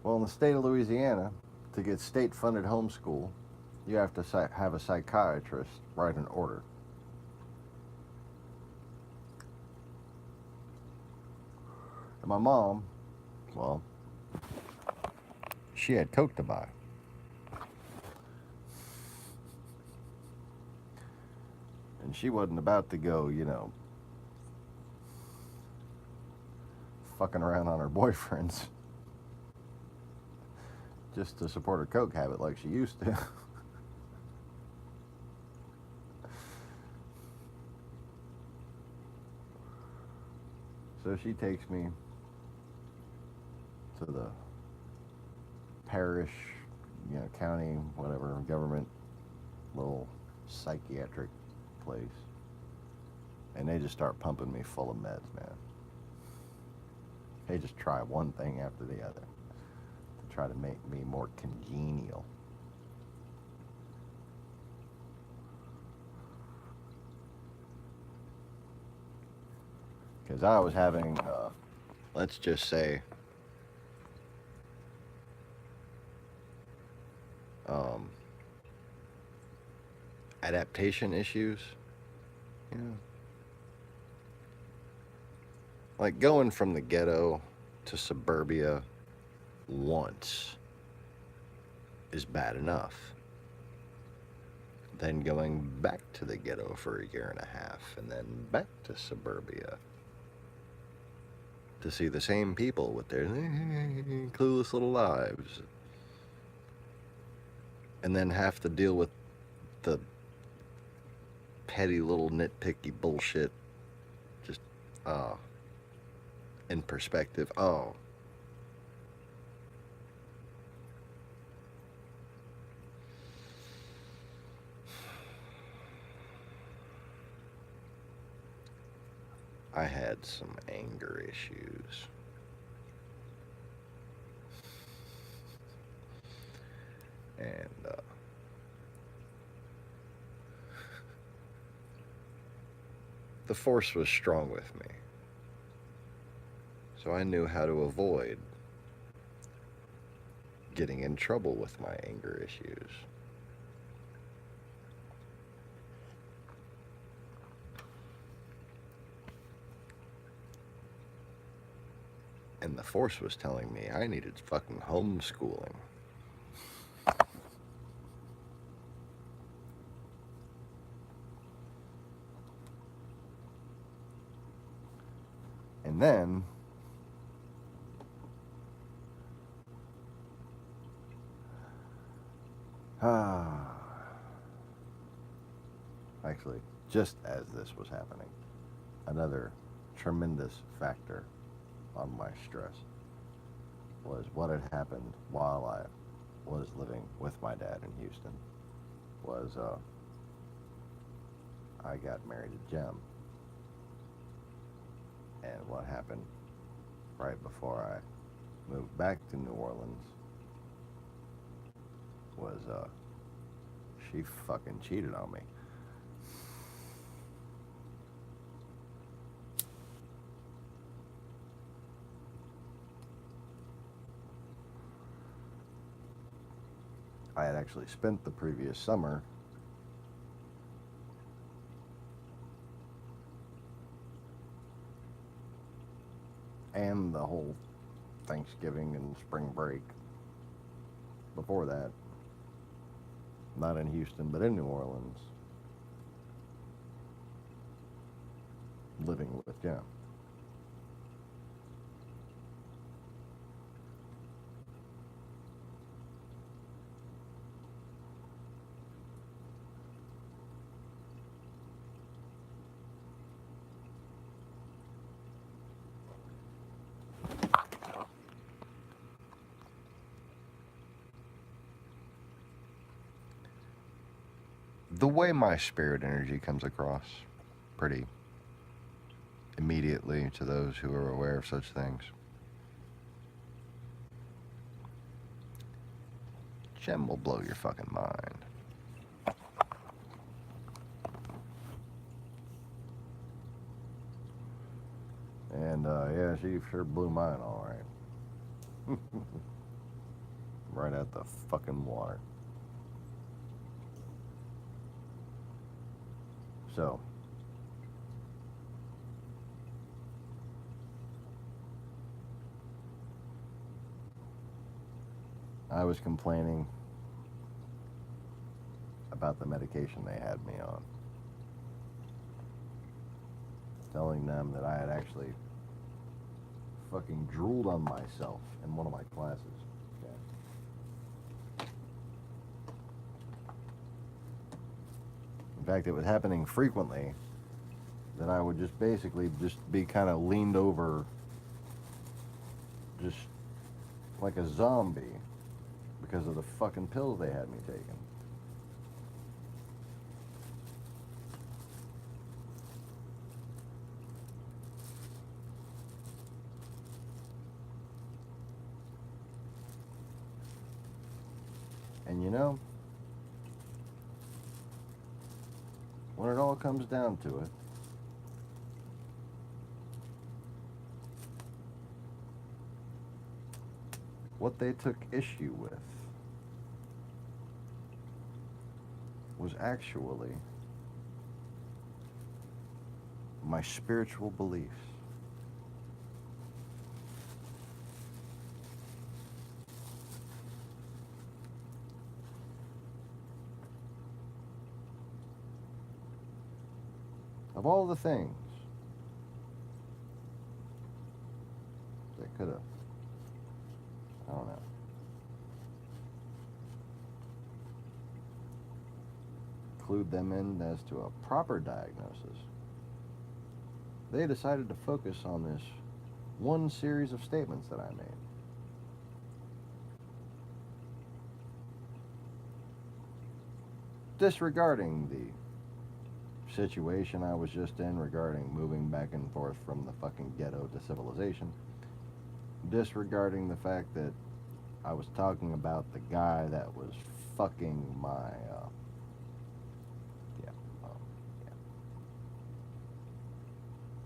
Well, in the state of Louisiana, to get state-funded homeschool, you have to have a psychiatrist write an order. And my mom, well, she had coke to buy. And she wasn't about to go, fucking around on her boyfriends just to support her coke habit like she used to. So she takes me to the parish, county, whatever, government, little psychiatric place. And they just start pumping me full of meds, man. They just try one thing after the other to try to make me more congenial. Because I was having, let's just say, adaptation issues. Like going from the ghetto to suburbia once is bad enough. Then going back to the ghetto for a year and a half and then back to suburbia to see the same people with their clueless little lives. And then have to deal with the petty little nitpicky bullshit. Just, in perspective. I had some anger issues. And, the force was strong with me. So I knew how to avoid getting in trouble with my anger issues. And the force was telling me I needed fucking homeschooling. And then actually, just as this was happening, another tremendous factor on my stress was what had happened while I was living with my dad in Houston. Was I got married to Jem. And what happened right before I moved back to New Orleans was she fucking cheated on me. I had actually spent the previous summer and the whole Thanksgiving and spring break before that. Not in Houston, but in New Orleans. Living with Jim. The way my spirit energy comes across pretty immediately to those who are aware of such things. Gem will blow your fucking mind. And yeah, she sure blew mine all right. Right at the fucking water. So, I was complaining about the medication they had me on. Telling them that I had actually fucking drooled on myself in one of my classes. Okay. In fact, it was happening frequently that I would just basically just be kind of leaned over just like a zombie because of the fucking pills they had me taking. And you know, when it all comes down to it, what they took issue with was actually my spiritual beliefs. Of all the things that could have, I don't know, clued them in as to a proper diagnosis, they decided to focus on this one series of statements that I made. Disregarding the situation I was just in regarding moving back and forth from the fucking ghetto to civilization. Disregarding the fact that I was talking about the guy that was fucking my,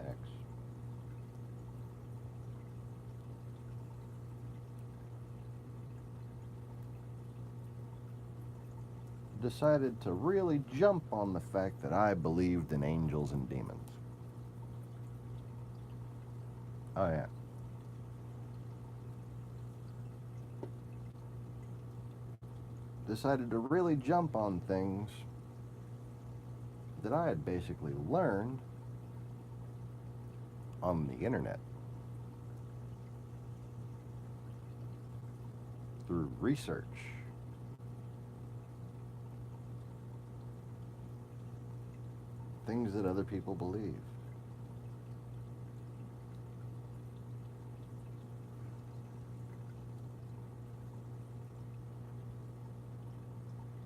ex. Decided to really jump on the fact that I believed in angels and demons. Oh yeah. Decided to really jump on things that I had basically learned on the internet through research. Things that other people believe.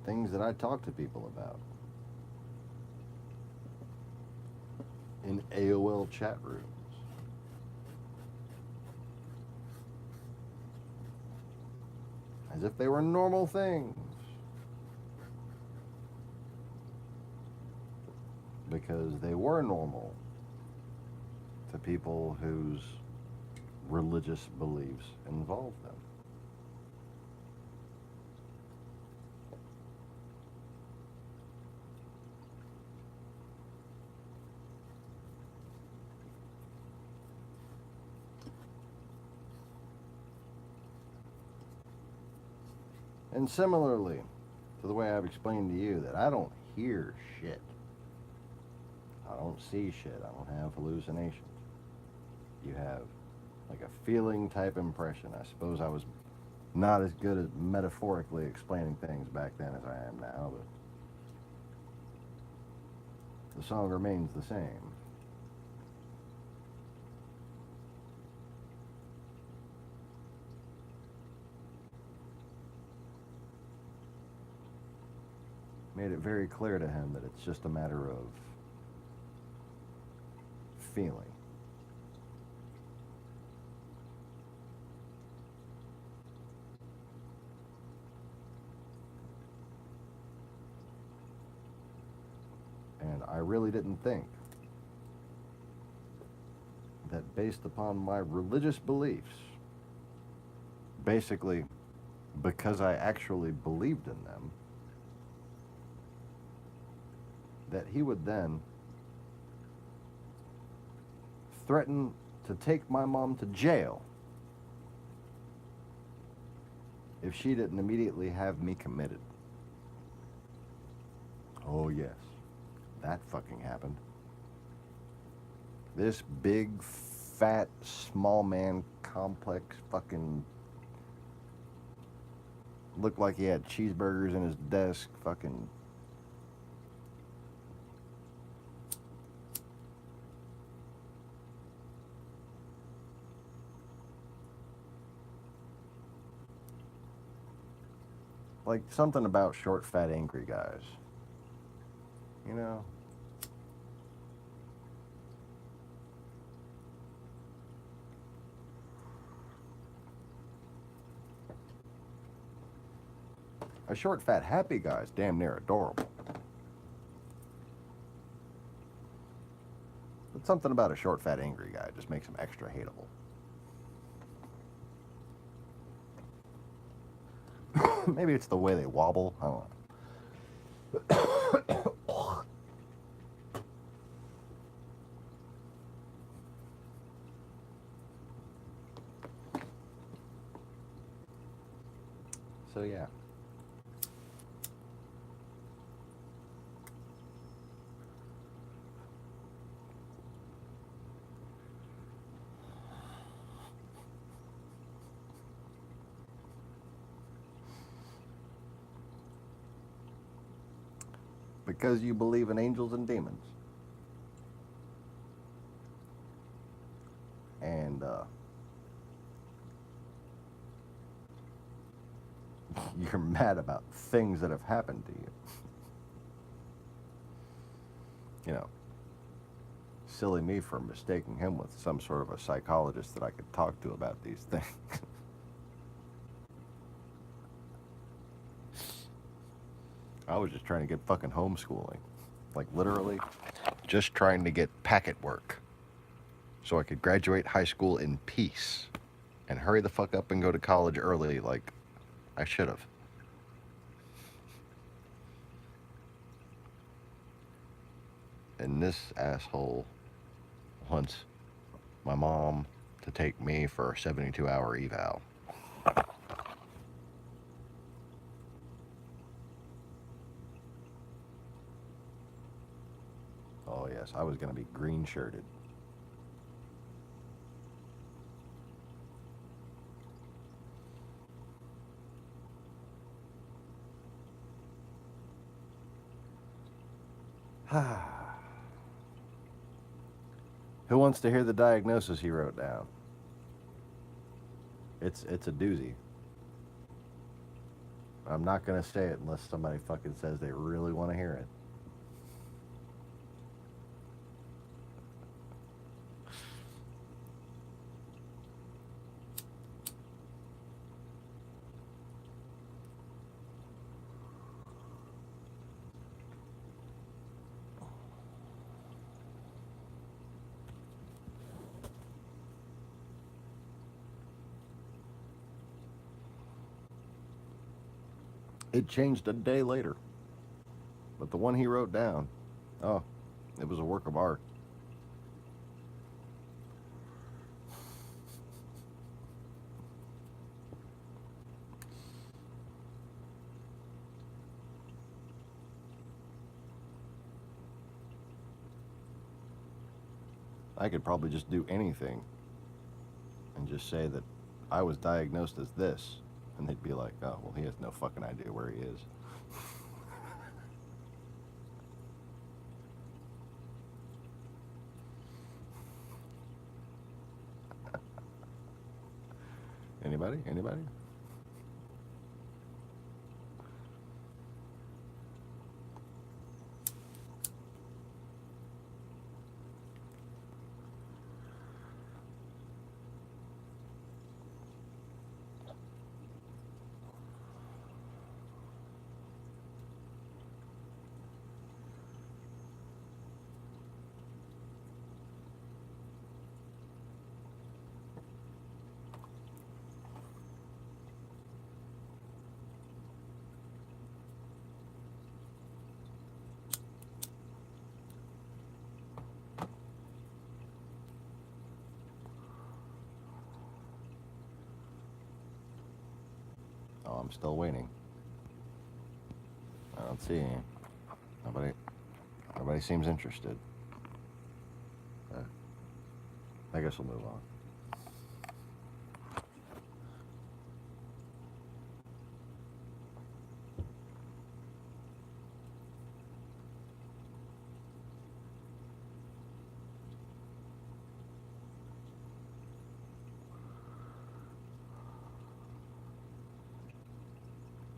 Things that I talk to people about. In AOL chat rooms. As if they were normal things. Because they were normal to people whose religious beliefs involved them. And similarly to the way I've explained to you that I don't hear shit. I don't see shit. I don't have hallucinations. You have like a feeling type impression. I suppose I was not as good at metaphorically explaining things back then as I am now, but the song remains the same. Made it very clear to him that it's just a matter of feeling. And I really didn't think that based upon my religious beliefs, basically because I actually believed in them, that he would then threaten to take my mom to jail if she didn't immediately have me committed. Oh yes, that fucking happened. This big, fat, small man complex fucking looked like he had cheeseburgers in his desk, fucking like something about short, fat, angry guys. You know? A short, fat, happy guy is damn near adorable. But something about a short, fat, angry guy just makes him extra hateable. Maybe it's the way they wobble. I don't know. So yeah. Because you believe in angels and demons. And you're mad about things that have happened to you. You know, silly me for mistaking him with some sort of a psychologist that I could talk to about these things. I was just trying to get fucking homeschooling. Like literally just trying to get packet work so I could graduate high school in peace and hurry the fuck up and go to college early like I should have. And this asshole wants my mom to take me for a 72-hour eval. Oh yes, I was going to be green-shirted. Who wants to hear the diagnosis he wrote down? It's a doozy. I'm not going to say it unless somebody fucking says they really want to hear it. It changed a day later. But the one he wrote down, oh, it was a work of art. I could probably just do anything and just say that I was diagnosed as this, and they'd be like, oh, well, he has no fucking idea where he is. Anybody? Anybody? Oh, I'm still waiting. I don't see any. Nobody seems interested. I guess we'll move on.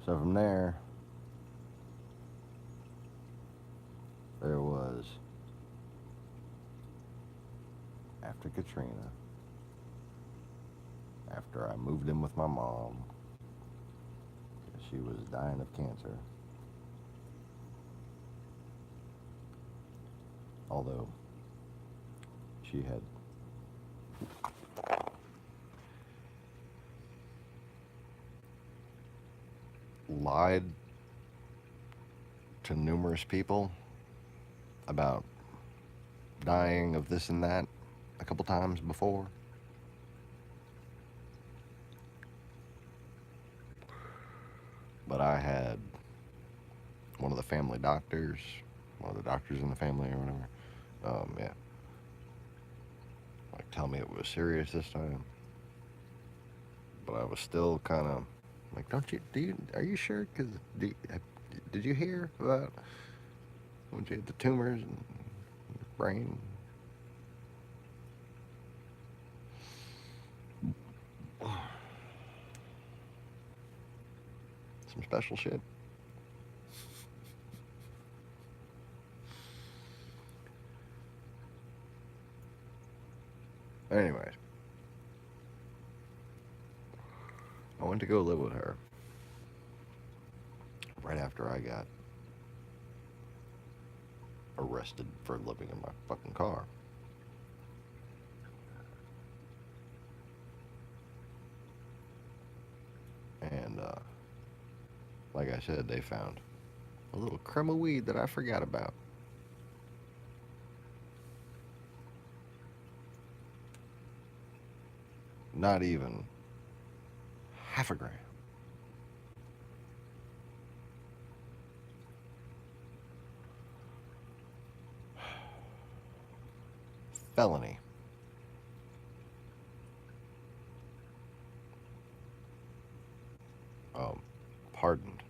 So from there was, after Katrina, after I moved in with my mom, she was dying of cancer. Although she had lied to numerous people about dying of this and that a couple times before. But I had one of the family doctors, one of the doctors in the family or whatever, yeah, like tell me it was serious this time. But I was still kind of like, are you sure? Because did you hear about when you had the tumors in your brain? Some special shit. Anyways, I went to go live with her right after I got arrested for living in my fucking car. And like I said, they found a little crumb of weed that I forgot about. Not even half a gram. Felony. Pardoned.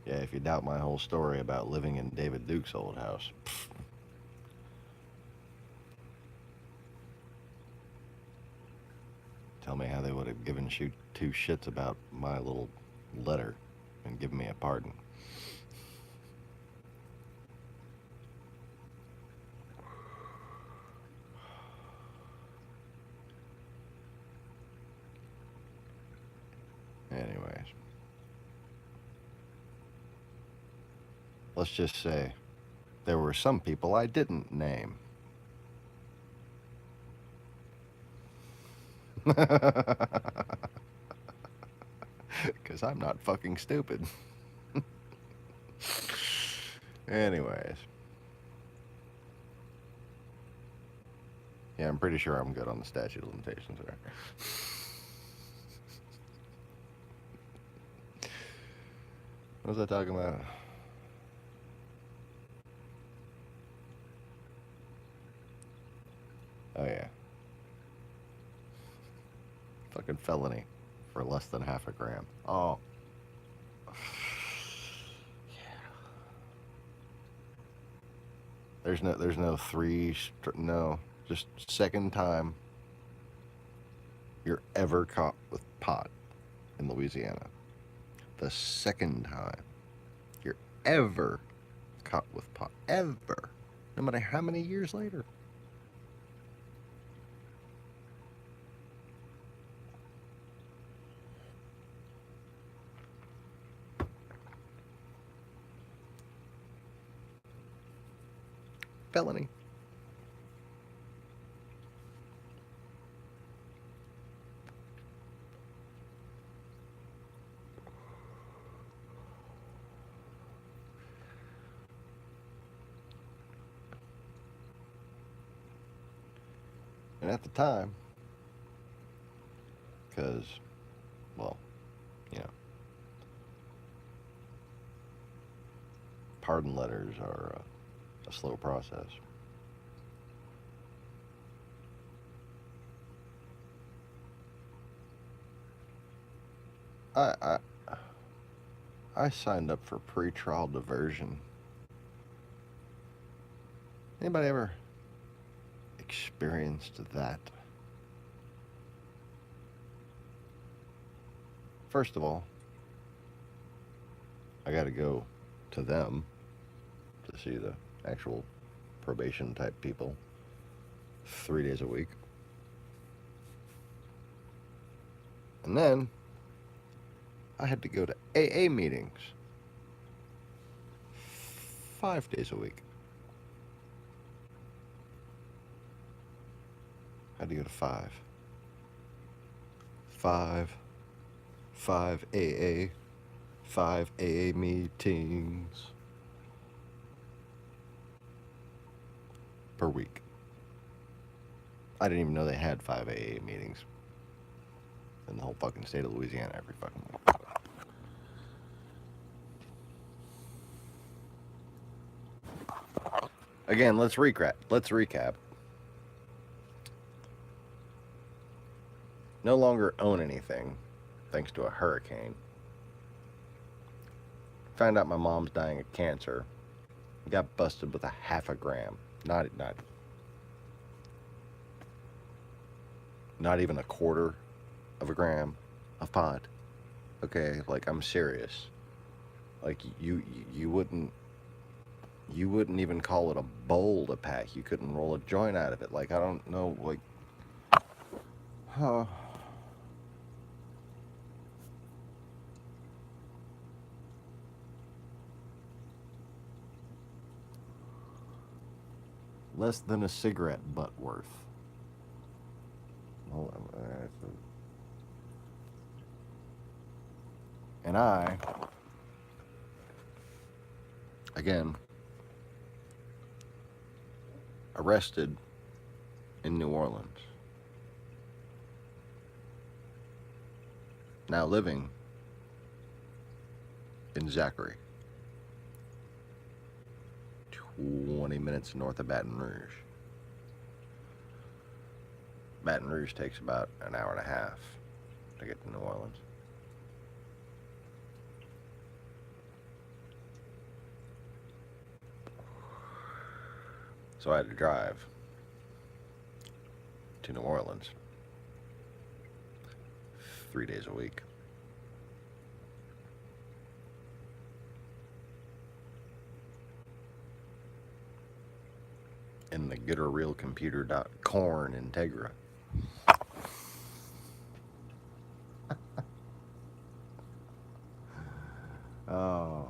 Yeah, if you doubt my whole story about living in David Duke's old house. Tell me how they would have given two shits about my little letter and given me a pardon. Anyways, let's just say there were some people I didn't name. Because I'm not fucking stupid. Anyways. Yeah, I'm pretty sure I'm good on the statute of limitations there. What was I talking about? Oh yeah. Fucking felony for less than half a gram. Oh. There's no no, just second time you're ever caught with pot in Louisiana. The second time you're ever caught with pot. Ever. No matter how many years later. Felony. And at the time, because, well, you know, pardon letters are a slow process. I I signed up for pretrial diversion. Anybody ever experienced that? First of all, I got to go to them to see the actual probation type people 3 days a week. And then I had to go to AA meetings 5 days a week. I had to go to five AA, 5 AA meetings per week. I didn't even know they had 5 AA meetings in the whole fucking state of Louisiana every fucking week. Again, let's recap. No longer own anything, thanks to a hurricane. Found out my mom's dying of cancer. Got busted with a half a gram. Not even a quarter of a gram of pot. Okay, like, I'm serious. Like, you wouldn't even call it a bowl to pack. You couldn't roll a joint out of it. Like, I don't know, like, huh. Less than a cigarette butt worth. And I, again, arrested in New Orleans. Now living in Zachary, 20 minutes north of Baton Rouge. Baton Rouge takes about an hour and a half to get to New Orleans. So I had to drive to New Orleans 3 days a week. In the good or real computer .corn Integra. Oh.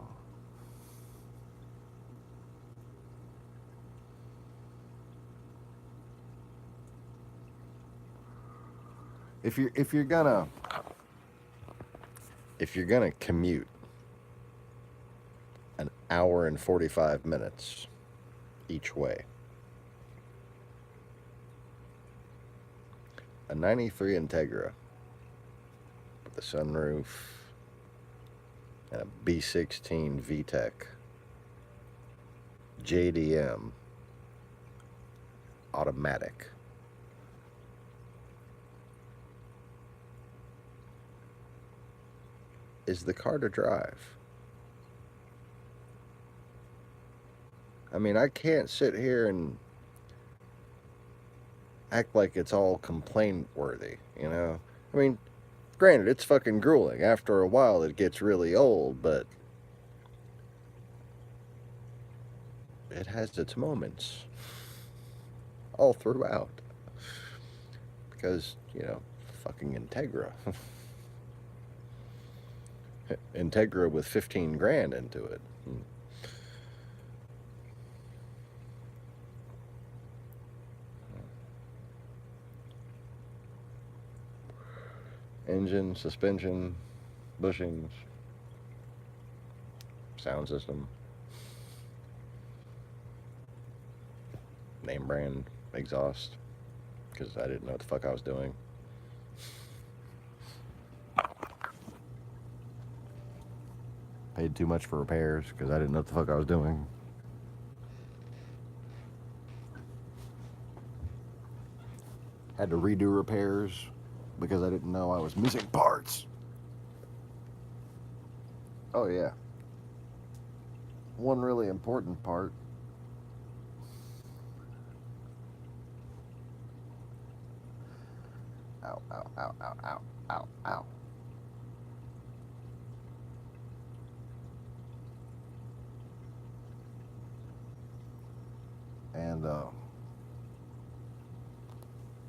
If you're gonna commute an hour and 45 minutes each way, a 93 Integra with a sunroof and a B16 VTEC JDM automatic. Is the car to drive? I mean, I can't sit here and act like it's all complaint worthy, you know? I mean, granted, it's fucking grueling. After a while, it gets really old, but it has its moments all throughout. Because, you know, fucking Integra. Integra with 15 grand into it. Engine, suspension, bushings, sound system, name brand, exhaust, because I didn't know what the fuck I was doing. Paid too much for repairs because I didn't know what the fuck I was doing. Had to redo repairs because I didn't know I was missing parts. Oh yeah. One really important part. Ow, ow, ow, ow, ow, ow, ow.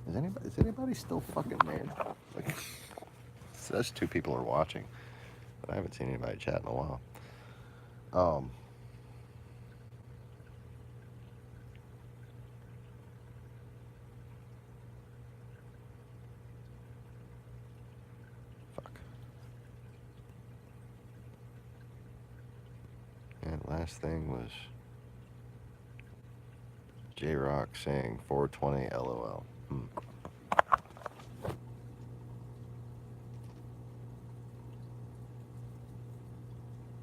And is anybody still fucking there? Like, those two people are watching, but I haven't seen anybody chat in a while. Fuck. And last thing was J-Rock saying 420 LOL.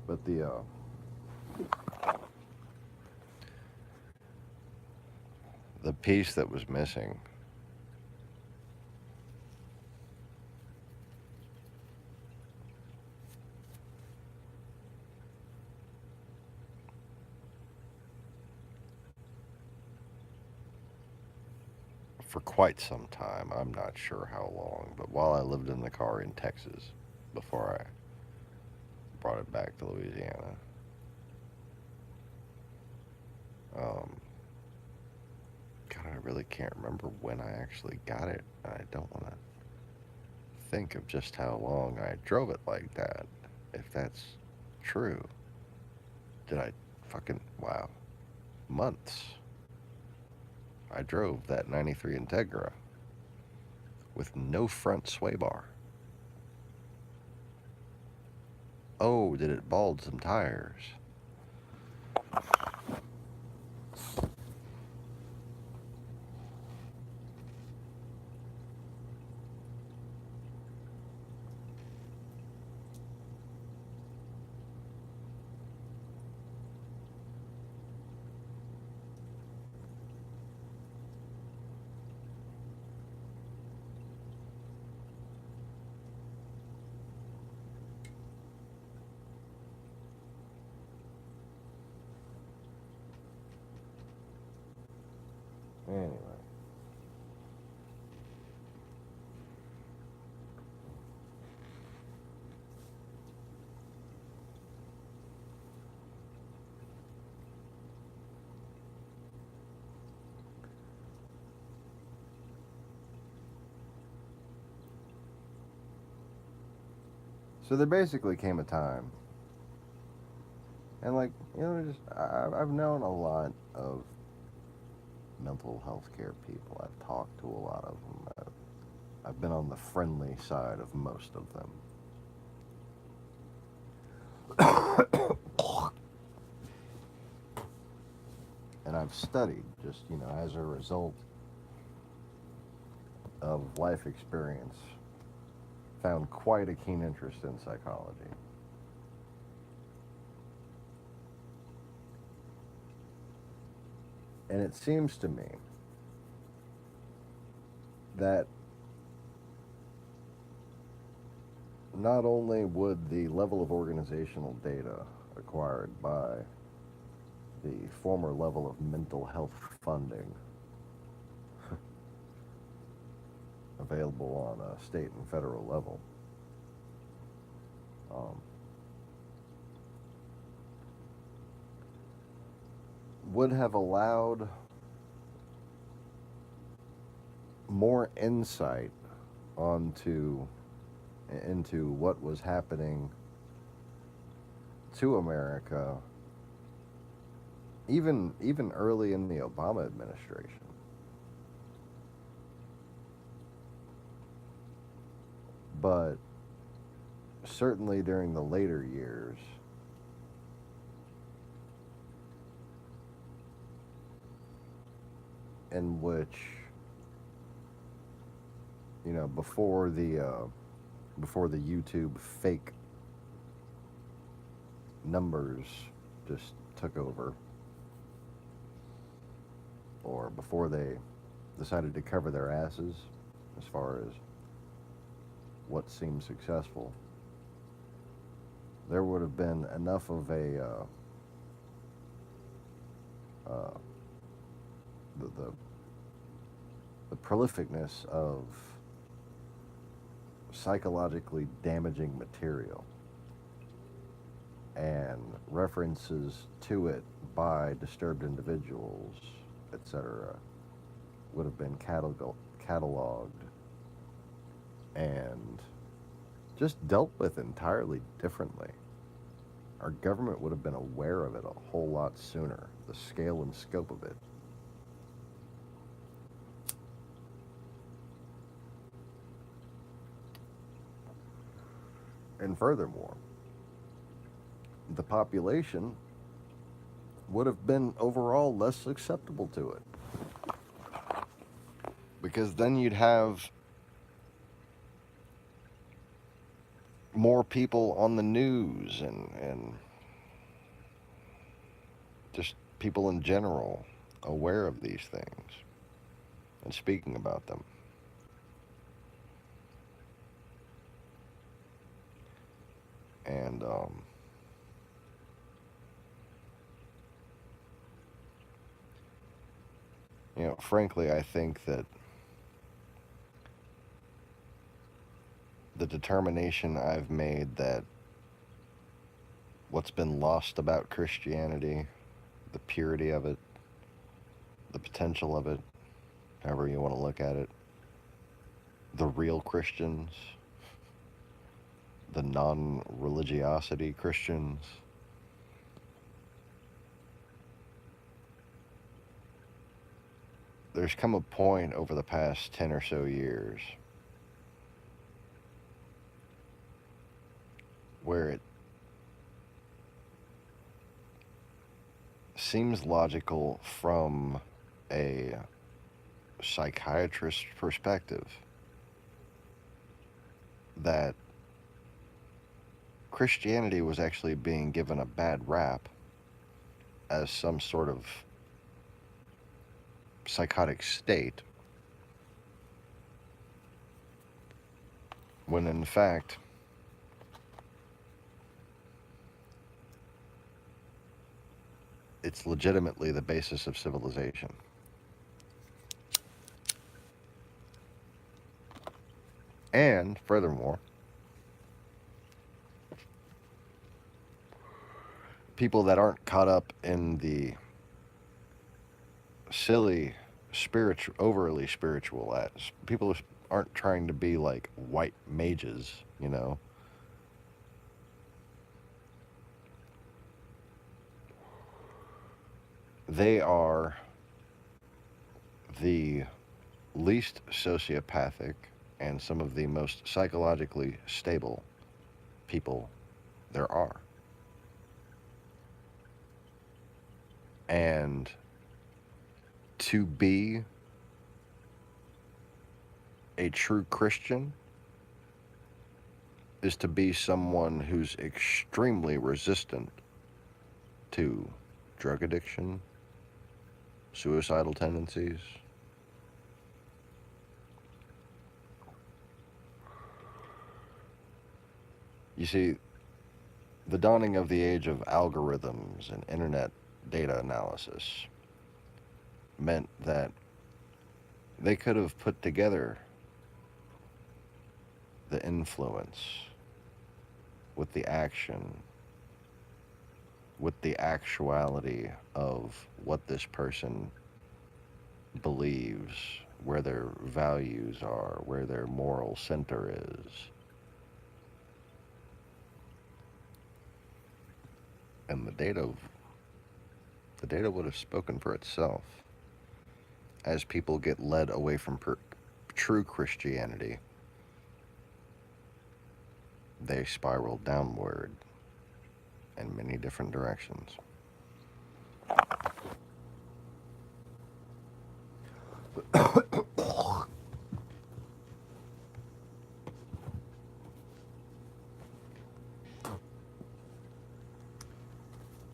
But the piece that was missing for quite some time, I'm not sure how long, but while I lived in the car in Texas before I brought it back to Louisiana, God, I really can't remember when I actually got it. I don't want to think of just how long I drove it like that, if that's true. Did I fucking, wow, months. I drove that 93 Integra with no front sway bar. Oh, did it bald some tires? Anyway. So there basically came a time, and like, you know, I've known a lot of mental health care people. I've talked to a lot of them. I've been on the friendly side of most of them. And I've studied, just, you know, as a result of life experience, found quite a keen interest in psychology. And it seems to me that not only would the level of organizational data acquired by the former level of mental health funding available on a state and federal level would have allowed more insight into what was happening to America even early in the Obama administration. But certainly during the later years, in which, you know, before the YouTube fake numbers just took over, or before they decided to cover their asses as far as what seemed successful, there would have been enough of the prolificness of psychologically damaging material and references to it by disturbed individuals, etc., would have been cataloged and just dealt with entirely differently. Our government would have been aware of it a whole lot sooner, the scale and scope of it. And furthermore, the population would have been overall less susceptible to it. Because then you'd have more people on the news and just people in general aware of these things and speaking about them. And you know, frankly, I think that the determination I've made that what's been lost about Christianity, the purity of it, the potential of it, however you want to look at it, the real Christians, the non-religiosity Christians, there's come a point over the past 10 or so years where it seems logical from a psychiatrist's perspective that Christianity was actually being given a bad rap as some sort of psychotic state, when in fact it's legitimately the basis of civilization. And furthermore, people that aren't caught up in the silly, overly spiritual people who aren't trying to be like white mages, you know. They are the least sociopathic and some of the most psychologically stable people there are. And to be a true Christian is to be someone who's extremely resistant to drug addiction, suicidal tendencies. You see, the dawning of the age of algorithms and internet data analysis meant that they could have put together the influence with the action, with the actuality of what this person believes, where their values are, where their moral center is. And the data would have spoken for itself. As people get led away from true Christianity, they spiral downward in many different directions.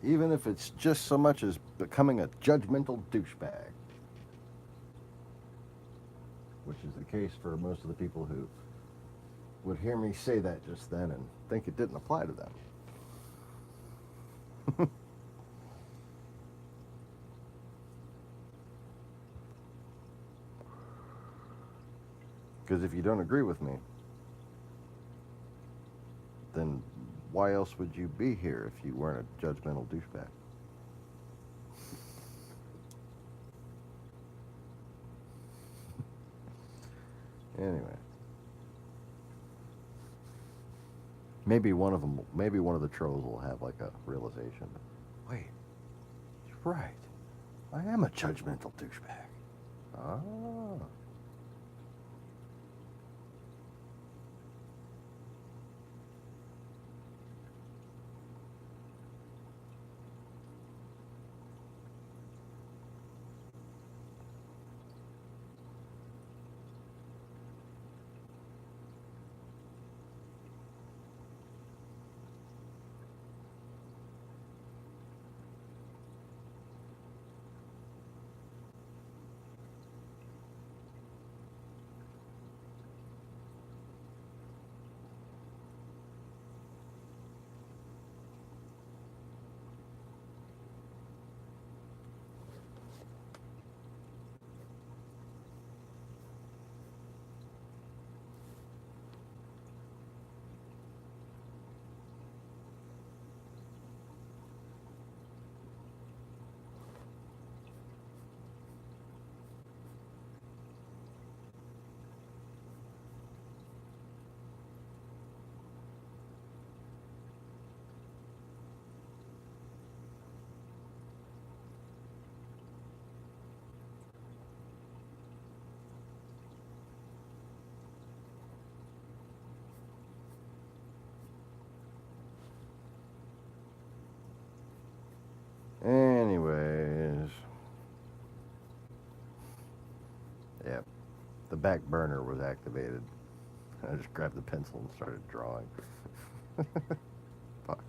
Even if it's just so much as becoming a judgmental douchebag, which is the case for most of the people who would hear me say that just then and think it didn't apply to them. Because if you don't agree with me, then why else would you be here if you weren't a judgmental douchebag? Anyway, maybe one of the trolls will have like a realization. Wait, you're right. I am a judgmental douchebag. Ah. Anyways, yeah, the back burner was activated. I just grabbed the pencil and started drawing. Fuck.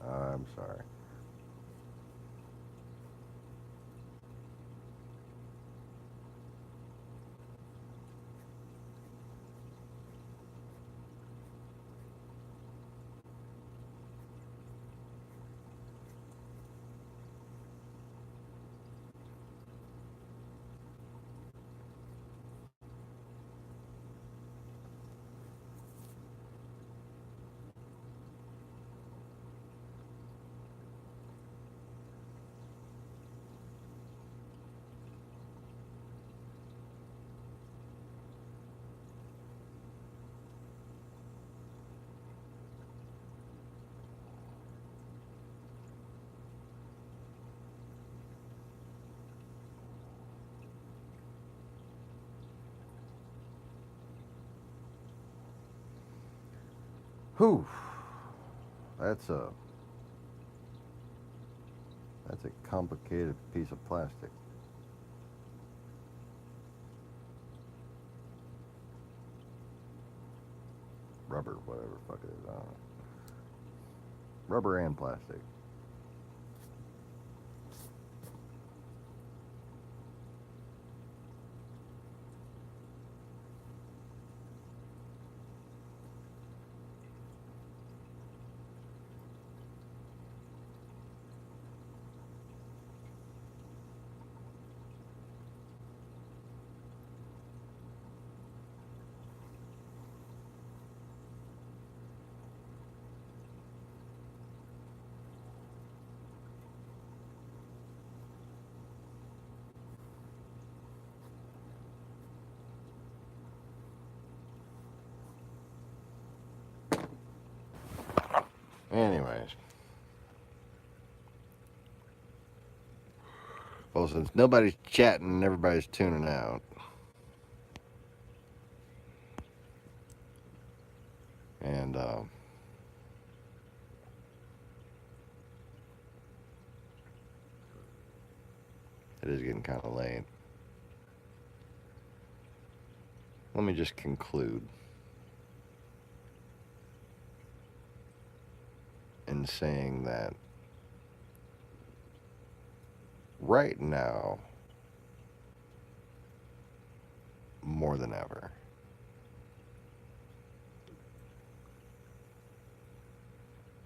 I'm sorry. Whew. That's a complicated piece of plastic. Rubber, whatever the fuck it is. I don't know. Rubber and plastic. Anyways. Well, since nobody's chatting and everybody's tuning out, and it is getting kind of late, let me just conclude in saying that right now, more than ever,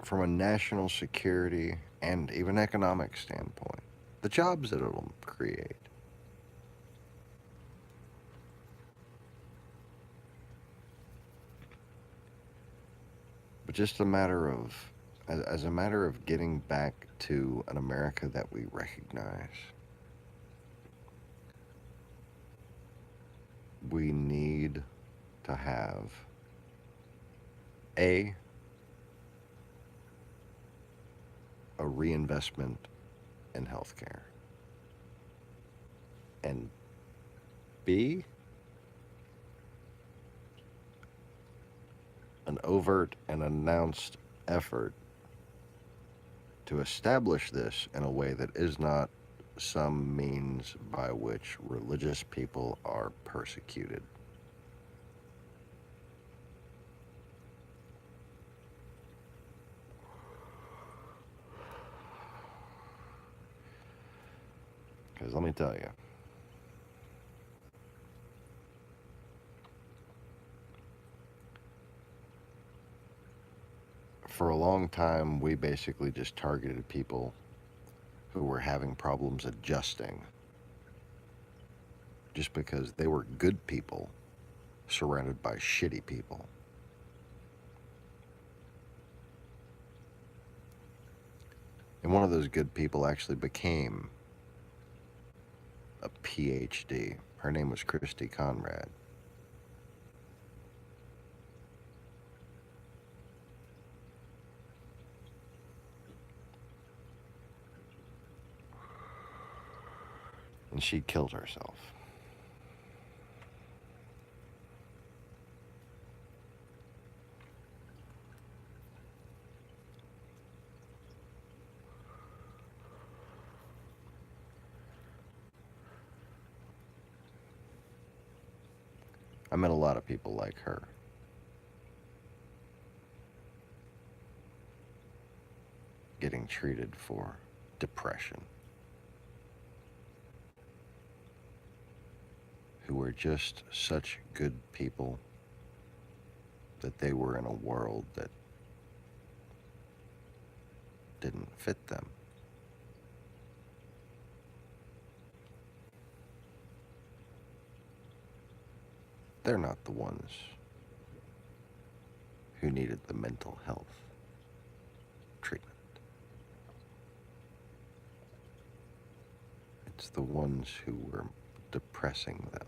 from a national security and even economic standpoint, the jobs that it'll create, but just a matter of, as a matter of getting back to an America that we recognize, we need to have a reinvestment in healthcare, and B, an overt and announced effort to establish this in a way that is not some means by which religious people are persecuted. Because let me tell you, for a long time, we basically just targeted people who were having problems adjusting just because they were good people surrounded by shitty people. And one of those good people actually became a PhD. Her name was Christy Conrad. And she killed herself. I met a lot of people like her. Getting treated for depression. Who were just such good people that they were in a world that didn't fit them. They're not the ones who needed the mental health treatment. It's the ones who were depressing them.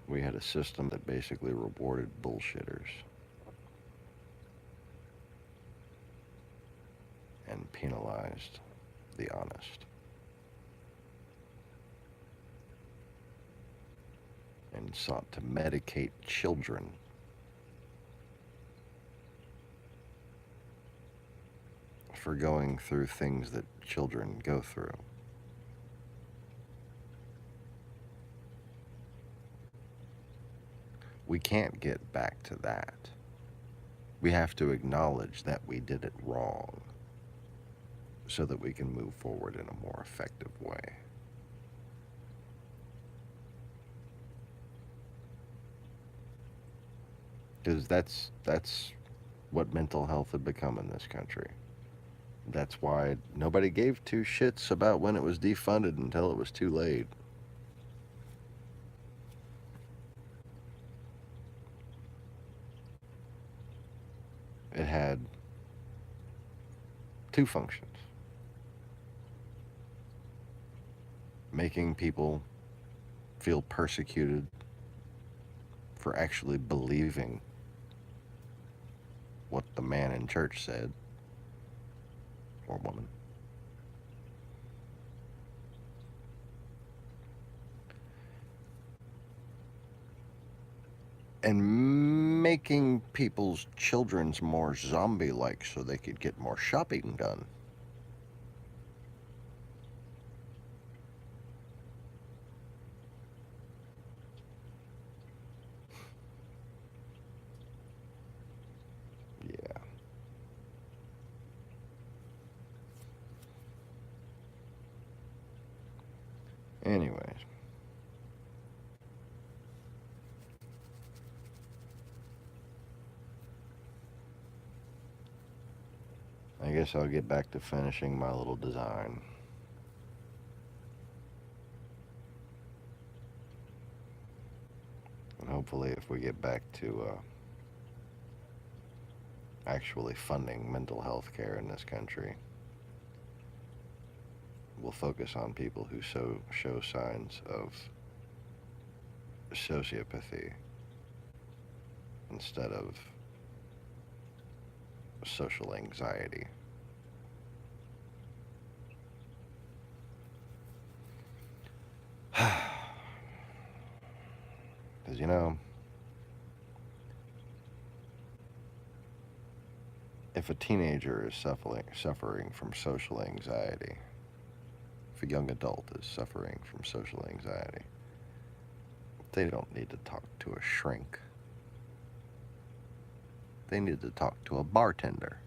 We had a system that basically rewarded bullshitters and penalized the honest. And sought to medicate children for going through things that children go through. We can't get back to that. We have to acknowledge that we did it wrong so that we can move forward in a more effective way. Because that's what mental health had become in this country. That's why nobody gave two shits about when it was defunded until it was too late. It had two functions. making people feel persecuted for actually believing what the man in church said, or woman. And making people's children's more zombie-like so they could get more shopping done. Yeah. Anyways. I guess I'll get back to finishing my little design. And hopefully if we get back to actually funding mental health care in this country, we'll focus on people who show signs of sociopathy instead of social anxiety. Because, you know, if a teenager is suffering from social anxiety, if a young adult is suffering from social anxiety, they don't need to talk to a shrink. They need to talk to a bartender.